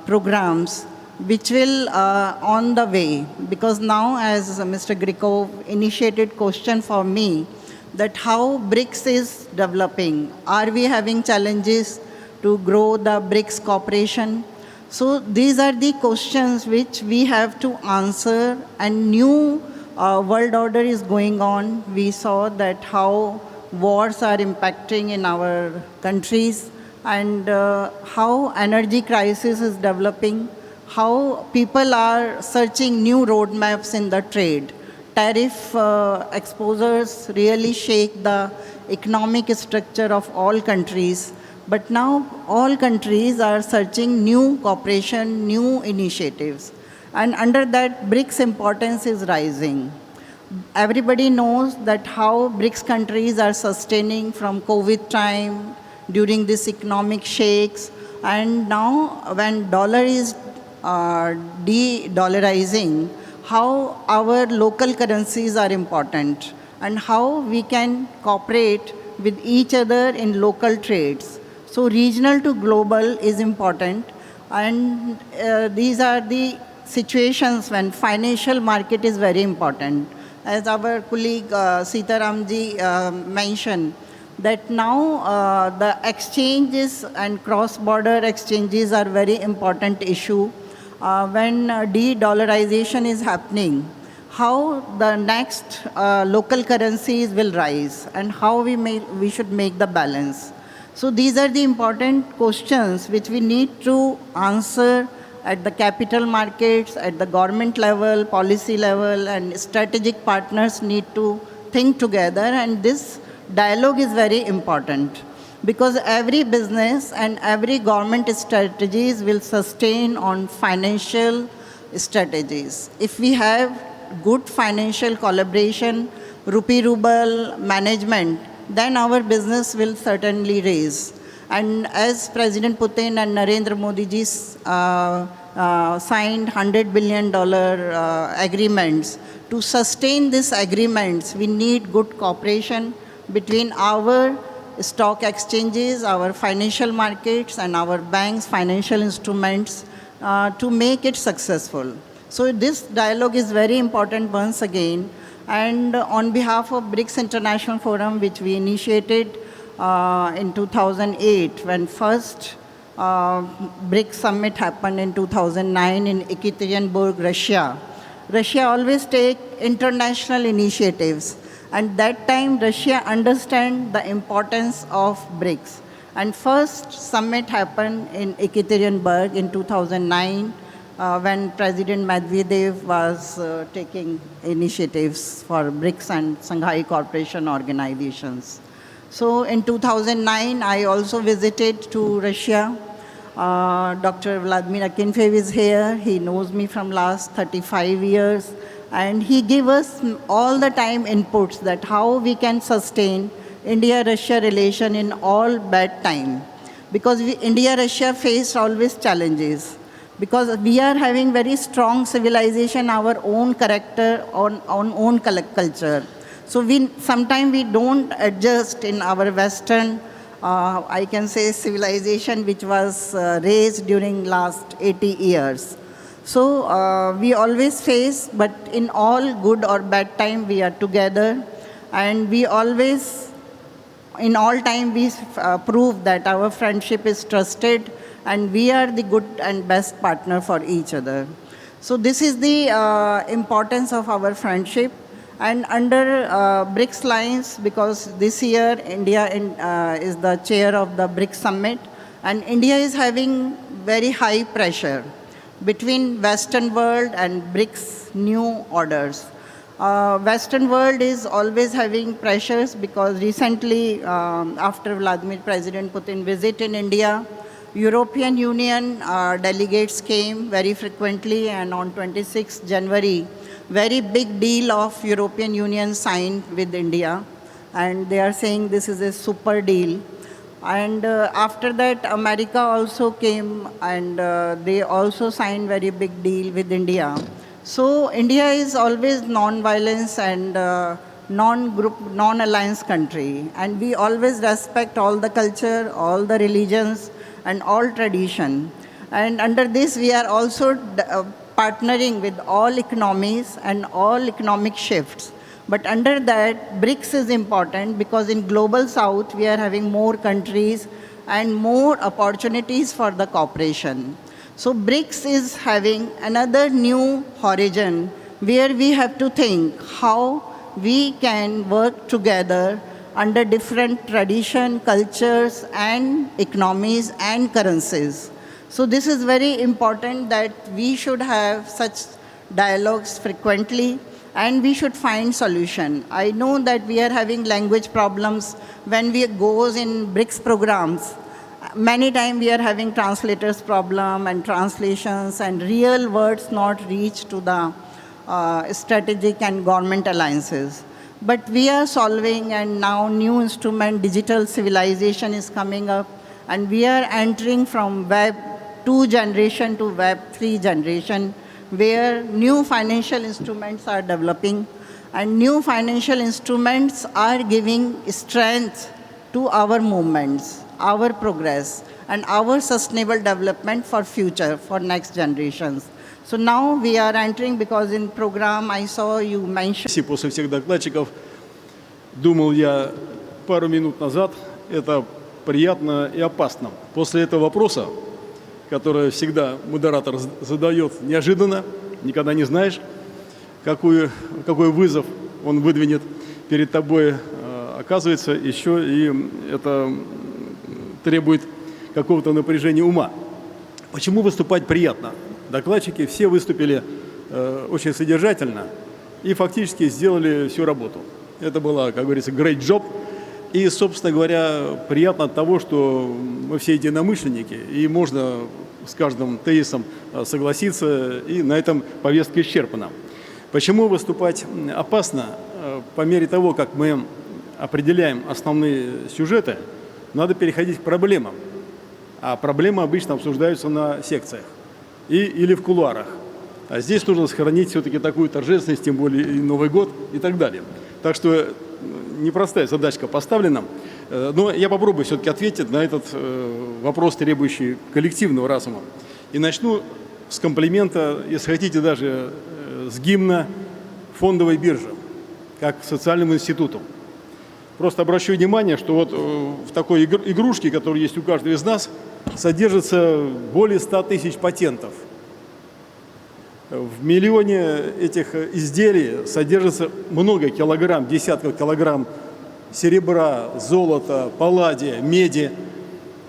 programs, which will on the way. Because now, as Mr. Grikov initiated question for me, that how BRICS is developing. Are we having challenges to grow the BRICS cooperation? So these are the questions which we have to answer, and new world order is going on. We saw that how wars are impacting in our countries, and how energy crisis is developing, how people are searching new roadmaps in the trade. Tariff exposures really shake the economic structure of all countries. But now all countries are searching new cooperation, new initiatives. And under that, BRICS importance is rising. Everybody knows that how BRICS countries are sustaining from COVID time, during this economic shakes, and now when dollar is de-dollarizing, how our local currencies are important, and how we can cooperate with each other in local trades. So regional to global is important, and these are the situations when financial market is very important. As our colleague Sitaramji mentioned, that now the exchanges and cross-border exchanges are very important issue. When de-dollarization is happening, how the next local currencies will rise and how we should make the balance. So these are the important questions which we need to answer at the capital markets, at the government level, policy level, and strategic partners need to think together, and this dialogue is very important because every business and every government strategies will sustain on financial strategies. If we have good financial collaboration, rupee-ruble management, then our business will certainly raise. And as President Putin and Narendra Modi ji signed $100 billion agreements, to sustain these agreements, we need good cooperation between our stock exchanges, our financial markets, and our banks' financial instruments to make it successful. So this dialogue is very important once again. And on behalf of BRICS International Forum, which we initiated in 2008, when first BRICS summit happened in 2009 in Ekaterinburg, Russia. Russia always take international initiatives. And that time, Russia understand the importance of BRICS. And first summit happened in Ekaterinburg in 2009 when President Medvedev was taking initiatives for BRICS and Shanghai Cooperation Organizations. So in 2009, I also visited to Russia. Dr. Vladimir Akinfeev is here. He knows me from last 35 years. And he gave us all the time inputs that how we can sustain India-Russia relation in all bad time. Because India-Russia faced always challenges. Because we are having very strong civilization, our own character, on own culture. So sometimes we don't adjust in our Western, I can say, civilization which was raised during last 80 years. So we always face, but in all good or bad time, we are together. And we always, in all time, we prove that our friendship is trusted and we are the good and best partner for each other. So this is the importance of our friendship. And under BRICS lines, because this year India is the chair of the BRICS summit, and India is having very high pressure between Western world and BRICS new orders. Western world is always having pressures because recently, after President Putin visit in India, European Union delegates came very frequently, and on 26 January, very big deal of European Union signed with India, and they are saying this is a super deal. And after that, America also came, and they also signed very big deal with India. So India is always non-violence and non-group, non-alliance country, and we always respect all the culture, all the religions, and all tradition. And under this, we are also partnering with all economies and all economic shifts. But under that, BRICS is important because in Global South, we are having more countries and more opportunities for the cooperation. So BRICS is having another new horizon where we have to think how we can work together under different tradition, cultures, and economies and currencies. So this is very important that we should have such dialogues frequently and we should find solution. I know that we are having language problems when we goes in BRICS programs. Many times we are having translators problem and translations and real words not reach to the strategic and government alliances. But we are solving, and now new instrument, digital civilization is coming up, and we are entering from Web 2 generation to Web 3 generation, where new financial instruments are developing, and new financial instruments are giving strength to our movements, our progress. and our sustainable development for future, for next generations. So now we are entering, because in program I saw you mentioned. После всех докладчиков думал я пару минут назад, это приятно и опасно. После этого вопроса, который всегда модератор задает неожиданно, никогда не знаешь, какой вызов он выдвинет перед тобой, оказывается, еще и это требует какого-то напряжения ума. Почему выступать приятно? Докладчики все выступили очень содержательно и фактически сделали всю работу. Это было, как говорится, great job. И, собственно говоря, приятно от того, что мы все единомышленники, и можно с каждым тезисом согласиться, и на этом повестка исчерпана. Почему выступать опасно? По мере того, как мы определяем основные сюжеты, надо переходить к проблемам. А проблемы обычно обсуждаются на секциях или в кулуарах. А здесь нужно сохранить все-таки такую торжественность, тем более и Новый год и так далее. Так что непростая задачка поставлена. Но я попробую все-таки ответить на этот вопрос, требующий коллективного разума. И начну с комплимента, если хотите, даже с гимна фондовой биржи, как социальному институту. Просто обращу внимание, что вот в такой игрушке, которая есть у каждого из нас, содержится более 100 тысяч патентов. В миллионе этих изделий содержится много килограмм, десятков килограмм серебра, золота, палладия, меди.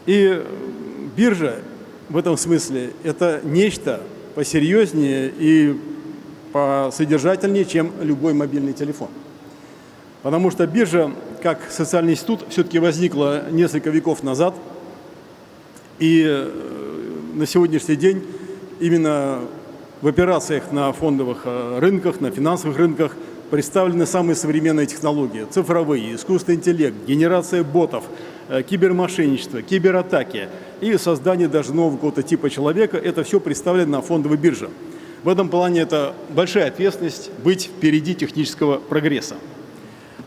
И биржа в этом смысле – это нечто посерьезнее и посодержательнее, чем любой мобильный телефон. Потому что биржа, как социальный институт, все-таки возникла несколько веков назад. И на сегодняшний день именно в операциях на фондовых рынках, на финансовых рынках представлены самые современные технологии. Цифровые, искусственный интеллект, генерация ботов, кибермошенничество, кибератаки и создание даже нового какого-то типа человека. Это все представлено на фондовой бирже. В этом плане это большая ответственность быть впереди технического прогресса.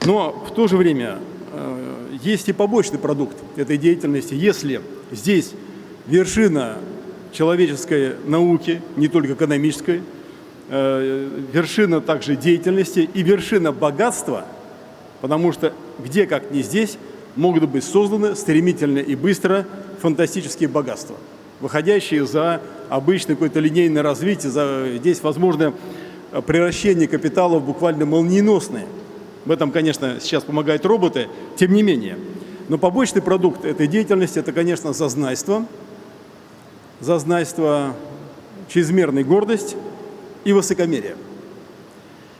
Но в то же время есть и побочный продукт этой деятельности. Если здесь вершина человеческой науки, не только экономической, вершина также деятельности и вершина богатства, потому что где, как ни здесь, могут быть созданы стремительно и быстро фантастические богатства, выходящие за обычное какое-то линейное развитие. Здесь возможно превращение капитала в буквально молниеносное. В этом, конечно, сейчас помогают роботы, тем не менее. Но побочный продукт этой деятельности – это, конечно, зазнайство, чрезмерная гордость и высокомерие.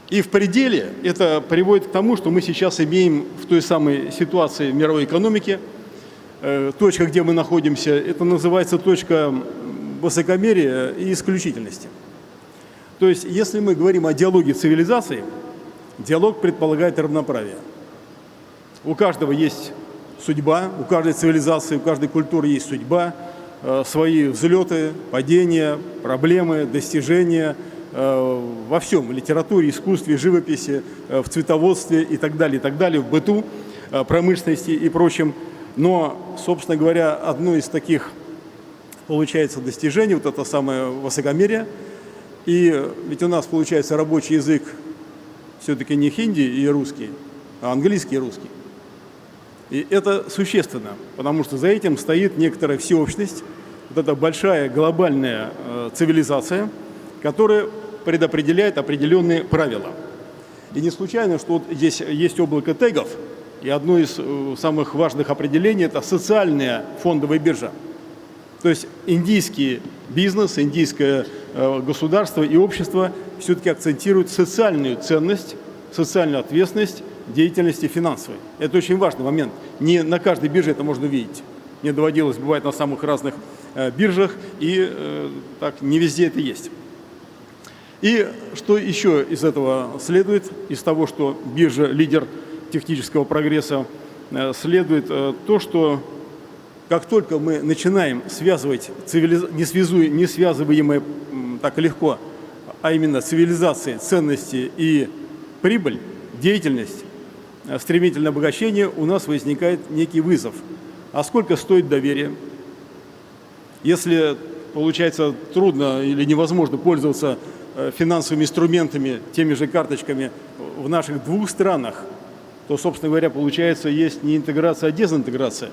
И в пределе это приводит к тому, что мы сейчас имеем в той самой ситуации мировой экономики, точка, где мы находимся, это называется точка высокомерия и исключительности. То есть, если мы говорим о диалоге цивилизации, диалог предполагает равноправие. У каждого есть судьба, у каждой цивилизации, у каждой культуры есть судьба, свои взлеты, падения, проблемы, достижения во всем, в литературе, искусстве, живописи, в цветоводстве и так далее, в быту, промышленности и прочем. Но, собственно говоря, одно из таких, получается, достижений, вот это самое высокомерие. И ведь у нас, получается, рабочий язык все-таки не хинди и русский, а английский и русский. И это существенно, потому что за этим стоит некоторая всеобщность, вот эта большая глобальная цивилизация, которая предопределяет определенные правила. И не случайно, что вот здесь есть облако тегов, и одно из самых важных определений – это социальная фондовая биржа. То есть индийский бизнес, индийское государство и общество все-таки акцентируют социальную ценность, социальную ответственность деятельности финансовой. Это очень важный момент. Не на каждой бирже это можно увидеть. Мне доводилось бывать на самых разных биржах, и так не везде это есть. И что еще из этого следует, из того, что биржа – лидер технического прогресса, следует то, что как только мы начинаем связывать несвязываемое так легко, а именно цивилизации, ценности и прибыль, деятельность, стремительное обогащение, у нас возникает некий вызов. А сколько стоит доверие? Если, получается, трудно или невозможно пользоваться финансовыми инструментами, теми же карточками в наших двух странах, то, собственно говоря, получается, есть не интеграция, а дезинтеграция.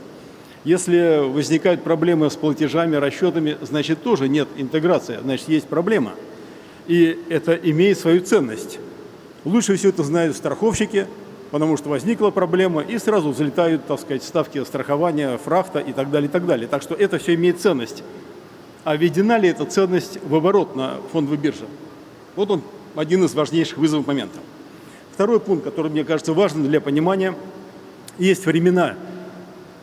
Если возникают проблемы с платежами, расчетами, значит, тоже нет интеграции, значит, есть проблема. И это имеет свою ценность. Лучше все это знают страховщики, потому что возникла проблема, и сразу взлетают, так сказать, ставки страхования, фрахта и так далее, и так далее. Так что это все имеет ценность. А введена ли эта ценность в оборот на фондовой бирже? Вот он, один из важнейших вызовов момента. Второй пункт, который, мне кажется, важен для понимания, есть времена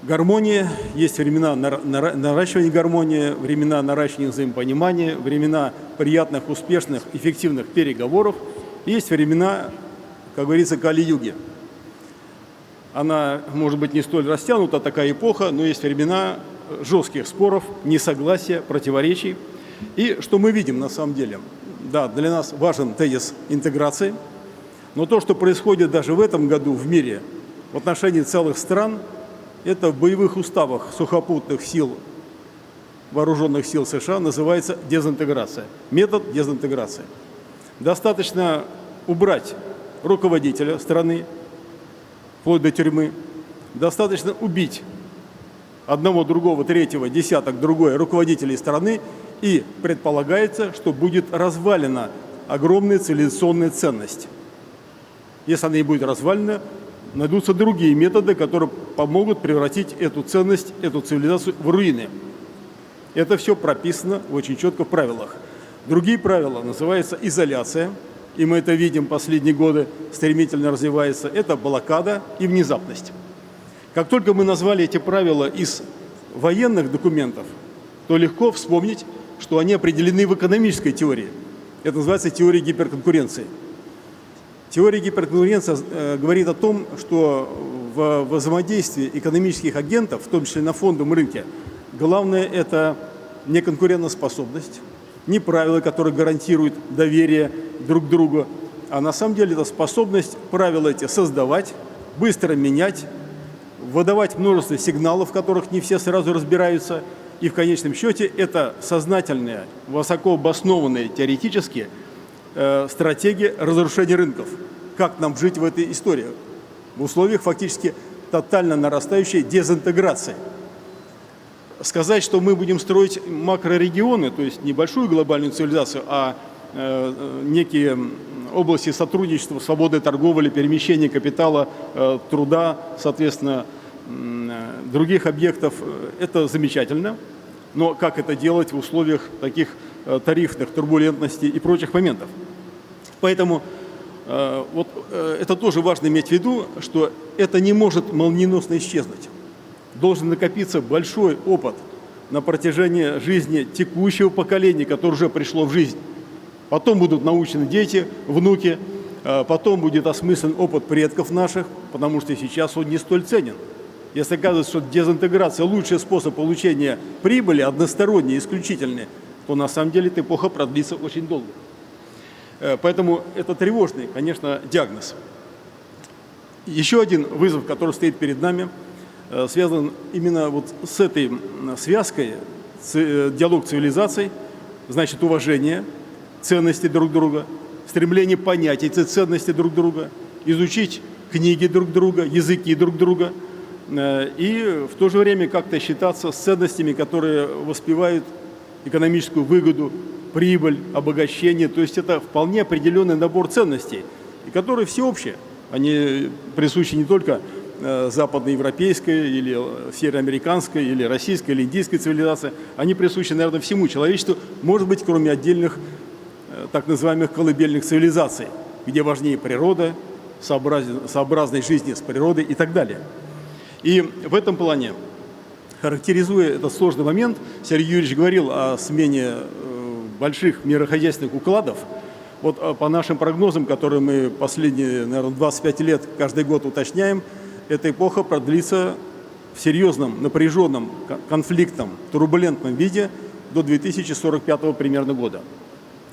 гармонии, есть времена наращивания гармонии, времена наращивания взаимопонимания, времена приятных, успешных, эффективных переговоров, есть времена, как говорится, Кали-юги. Она, может быть, не столь растянута, такая эпоха, но есть времена жестких споров, несогласия, противоречий. И что мы видим на самом деле? Да, для нас важен тезис интеграции, но то, что происходит даже в этом году в мире в отношении целых стран, это в боевых уставах сухопутных сил, вооруженных сил США называется дезинтеграция. Метод дезинтеграции. Достаточно убрать руководителя страны, вплоть до тюрьмы. Достаточно убить одного, другого, третьего, десяток, другое руководителей страны, и предполагается, что будет развалена огромная цивилизационная ценность. Если она не будет развалена, найдутся другие методы, которые помогут превратить эту ценность, эту цивилизацию в руины. Это все прописано очень четко в правилах. Другие правила называются изоляция, и мы это видим последние годы, стремительно развивается. Это блокада и внезапность. Как только мы назвали эти правила из военных документов, то легко вспомнить, что они определены в экономической теории. Это называется теория гиперконкуренции. Теория гиперконкуренции говорит о том, что в взаимодействии экономических агентов, в том числе на фондовом рынке, главное – это не конкурентоспособность, не правила, которые гарантируют доверие друг к другу, а на самом деле это способность правила эти создавать, быстро менять, выдавать множество сигналов, в которых не все сразу разбираются, и в конечном счете это сознательная, высоко обоснованная теоретически стратегия разрушения рынков. Как нам жить в этой истории? В условиях фактически тотально нарастающей дезинтеграции. Сказать, что мы будем строить макрорегионы, то есть небольшую глобальную цивилизацию, а некие области сотрудничества, свободной торговли, перемещения капитала, труда, соответственно, других объектов, это замечательно. Но как это делать в условиях таких тарифных турбулентностей и прочих моментов? Поэтому вот это тоже важно иметь в виду, что это не может молниеносно исчезнуть. Должен накопиться большой опыт на протяжении жизни текущего поколения, которое уже пришло в жизнь. Потом будут научены дети, внуки, потом будет осмыслен опыт предков наших, потому что сейчас он не столь ценен. Если оказывается, что дезинтеграция – лучший способ получения прибыли, односторонний, исключительный, то на самом деле эта эпоха продлится очень долго. Поэтому это тревожный, конечно, диагноз. Еще один вызов, который стоит перед нами, связан именно вот с этой связкой, диалог цивилизаций, значит, уважение, ценности друг друга, стремление понять эти ценности друг друга, изучить книги друг друга, языки друг друга, и в то же время как-то считаться с ценностями, которые воспевают экономическую выгоду, прибыль, обогащение. То есть это вполне определенный набор ценностей, и которые всеобщие. Они присущи не только западноевропейской или североамериканской, или российской, или индийской цивилизации. Они присущи, наверное, всему человечеству, может быть, кроме отдельных так называемых колыбельных цивилизаций, где важнее природа, сообразность жизни с природой и так далее. И в этом плане, характеризуя этот сложный момент, Сергей Юрьевич говорил о смене больших мирохозяйственных укладов. Вот по нашим прогнозам, которые мы последние, наверное, 25 лет каждый год уточняем, эта эпоха продлится в серьезном, напряженном, конфликтном, турбулентном виде до 2045 примерно года.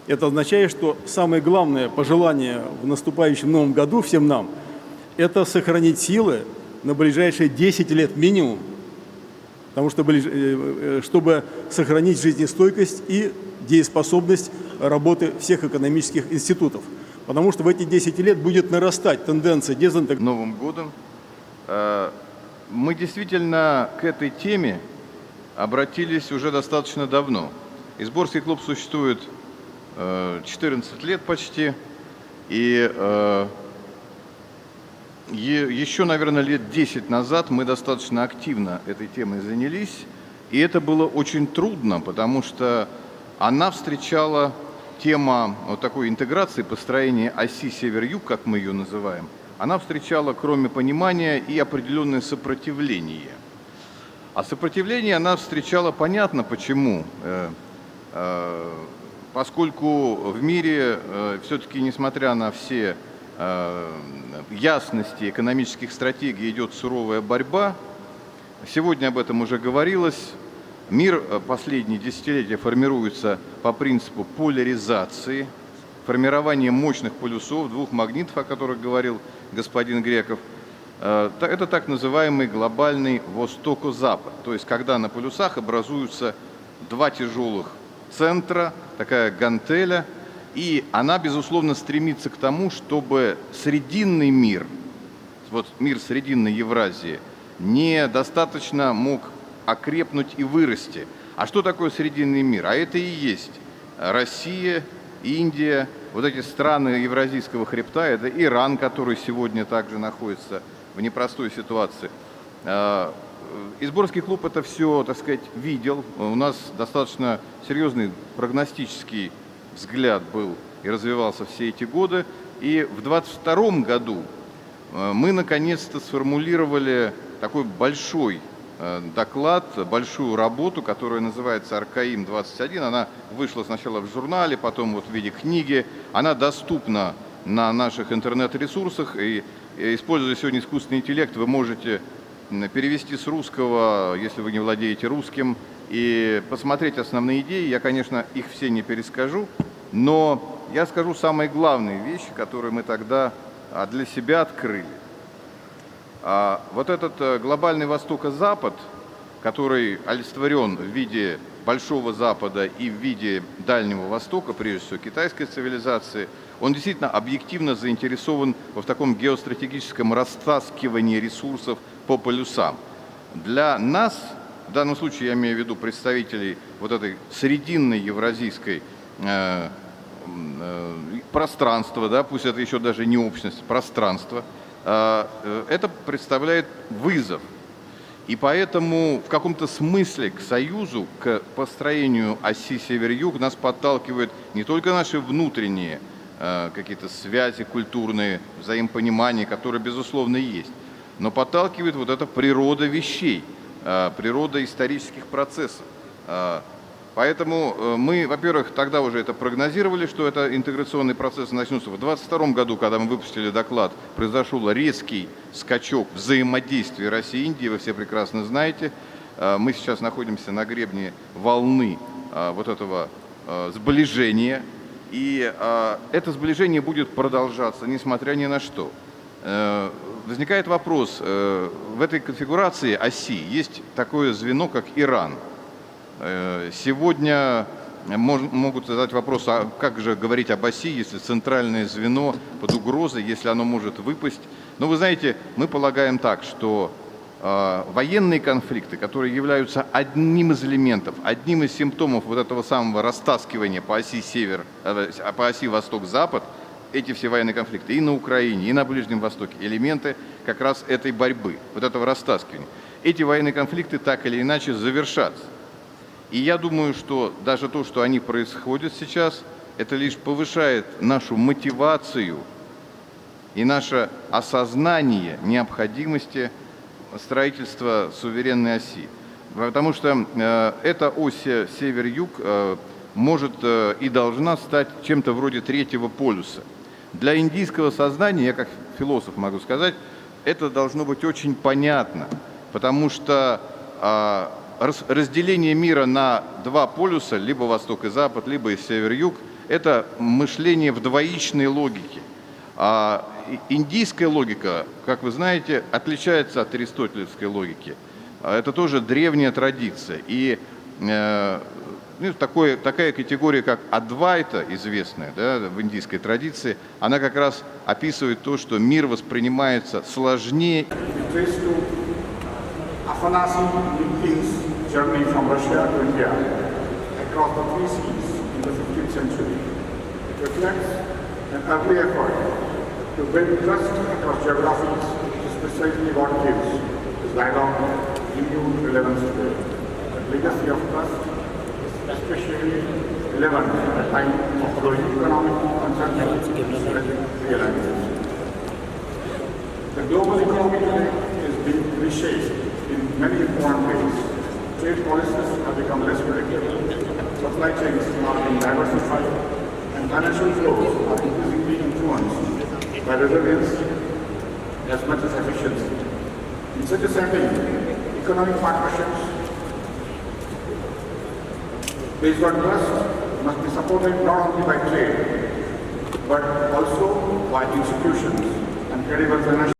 Это означает, что самое главное пожелание в наступающем новом году всем нам – это сохранить силы на ближайшие 10 лет минимум потому что чтобы сохранить жизнестойкость и дееспособность работы всех экономических институтов. Потому что в эти 10 лет будет нарастать тенденция дезинтеграции. Новым годом. Мы действительно к этой теме обратились уже достаточно давно. Изборский клуб существует 14 лет почти, и еще, наверное, лет 10 назад мы достаточно активно этой темой занялись, и это было очень трудно, потому что она встречала тема вот такой интеграции, построения оси север-юг, как мы ее называем, она встречала, кроме понимания, и определенное сопротивление. А сопротивление она встречала, понятно почему, поскольку в мире все-таки, несмотря на все ясности экономических стратегий, идет суровая борьба. Сегодня об этом уже говорилось. Мир последние десятилетия формируется по принципу поляризации, формирования мощных полюсов, двух магнитов, о которых говорил господин Греков. Это так называемый глобальный восток-запад, то есть когда на полюсах образуются два тяжелых центра, такая гантеля, и она, безусловно, стремится к тому, чтобы срединный мир, вот мир Срединной Евразии, недостаточно мог окрепнуть и вырасти. А что такое Срединный мир? А это и есть Россия, Индия, вот эти страны Евразийского хребта, это Иран, который сегодня также находится в непростой ситуации. Изборский клуб это все, так сказать, видел. У нас достаточно серьезный прогностический взгляд был и развивался все эти годы. И в 2022 году мы наконец-то сформулировали такой большой доклад, большую работу, которая называется «Аркаим-21». Она вышла сначала в журнале, потом вот в виде книги. Она доступна на наших интернет-ресурсах. И, используя сегодня искусственный интеллект, вы можете перевести с русского, если вы не владеете русским, и посмотреть основные идеи. Я, конечно, их все не перескажу, но я скажу самые главные вещи, которые мы тогда для себя открыли. Вот этот глобальный Восток и Запад, который олицетворен в виде Большого Запада и в виде Дальнего Востока, прежде всего китайской цивилизации, он действительно объективно заинтересован в таком геостратегическом растаскивании ресурсов по полюсам. Для нас, в данном случае я имею в виду представителей вот этой срединной евразийской пространства, да, пусть это еще даже не общность, пространство, это представляет вызов. И поэтому в каком-то смысле к союзу, к построению оси север-юг нас подталкивают не только наши внутренние какие-то связи культурные, взаимопонимание, которые, безусловно, есть, но подталкивает вот эта природа вещей, природа исторических процессов. Поэтому мы, во-первых, тогда уже это прогнозировали, что это интеграционный процесс начнется. В 2022 году, когда мы выпустили доклад, произошел резкий скачок взаимодействия России и Индии, вы все прекрасно знаете. Мы сейчас находимся на гребне волны вот этого сближения, и это сближение будет продолжаться, несмотря ни на что. Возникает вопрос, в этой конфигурации оси есть такое звено, как Иран. Сегодня могут задать вопрос, а как же говорить об оси, если центральное звено под угрозой, если оно может выпасть. Но вы знаете, мы полагаем так, что военные конфликты, которые являются одним из элементов, одним из симптомов вот этого самого растаскивания по оси по оси восток-запад, эти все военные конфликты и на Украине, и на Ближнем Востоке, элементы как раз этой борьбы, вот этого растаскивания. Эти военные конфликты так или иначе завершатся. И я думаю, что даже то, что они происходят сейчас, это лишь повышает нашу мотивацию и наше осознание необходимости строительства суверенной оси. Потому что эта ось север-юг может и должна стать чем-то вроде третьего полюса. Для индийского сознания, я как философ могу сказать, это должно быть очень понятно, потому что разделение мира на два полюса, либо Восток и Запад, либо и Север-Юг, это мышление в двоичной логике. А индийская логика, как вы знаете, отличается от аристотелевской логики. это тоже древняя традиция. И такая категория, как Адвайта, известная, да, в индийской традиции, она как раз описывает то, что мир воспринимается сложнее. Journey from Russia to India across the 3 seas in the 15th century. It reflects an early effort to build trust across geographies, which is precisely what gives this dialogue renewed relevance today. The legacy of trust is especially relevant at a time of growing economic uncertainty and strategic realizations. The global economy today is being reshaped in many important ways. Trade policies have become less predictable, supply chains are being diversified, and financial flows are increasingly influenced by resilience as much as efficiency. In such a setting, economic partnerships based on trust must be supported not only by trade, but also by institutions and credible financial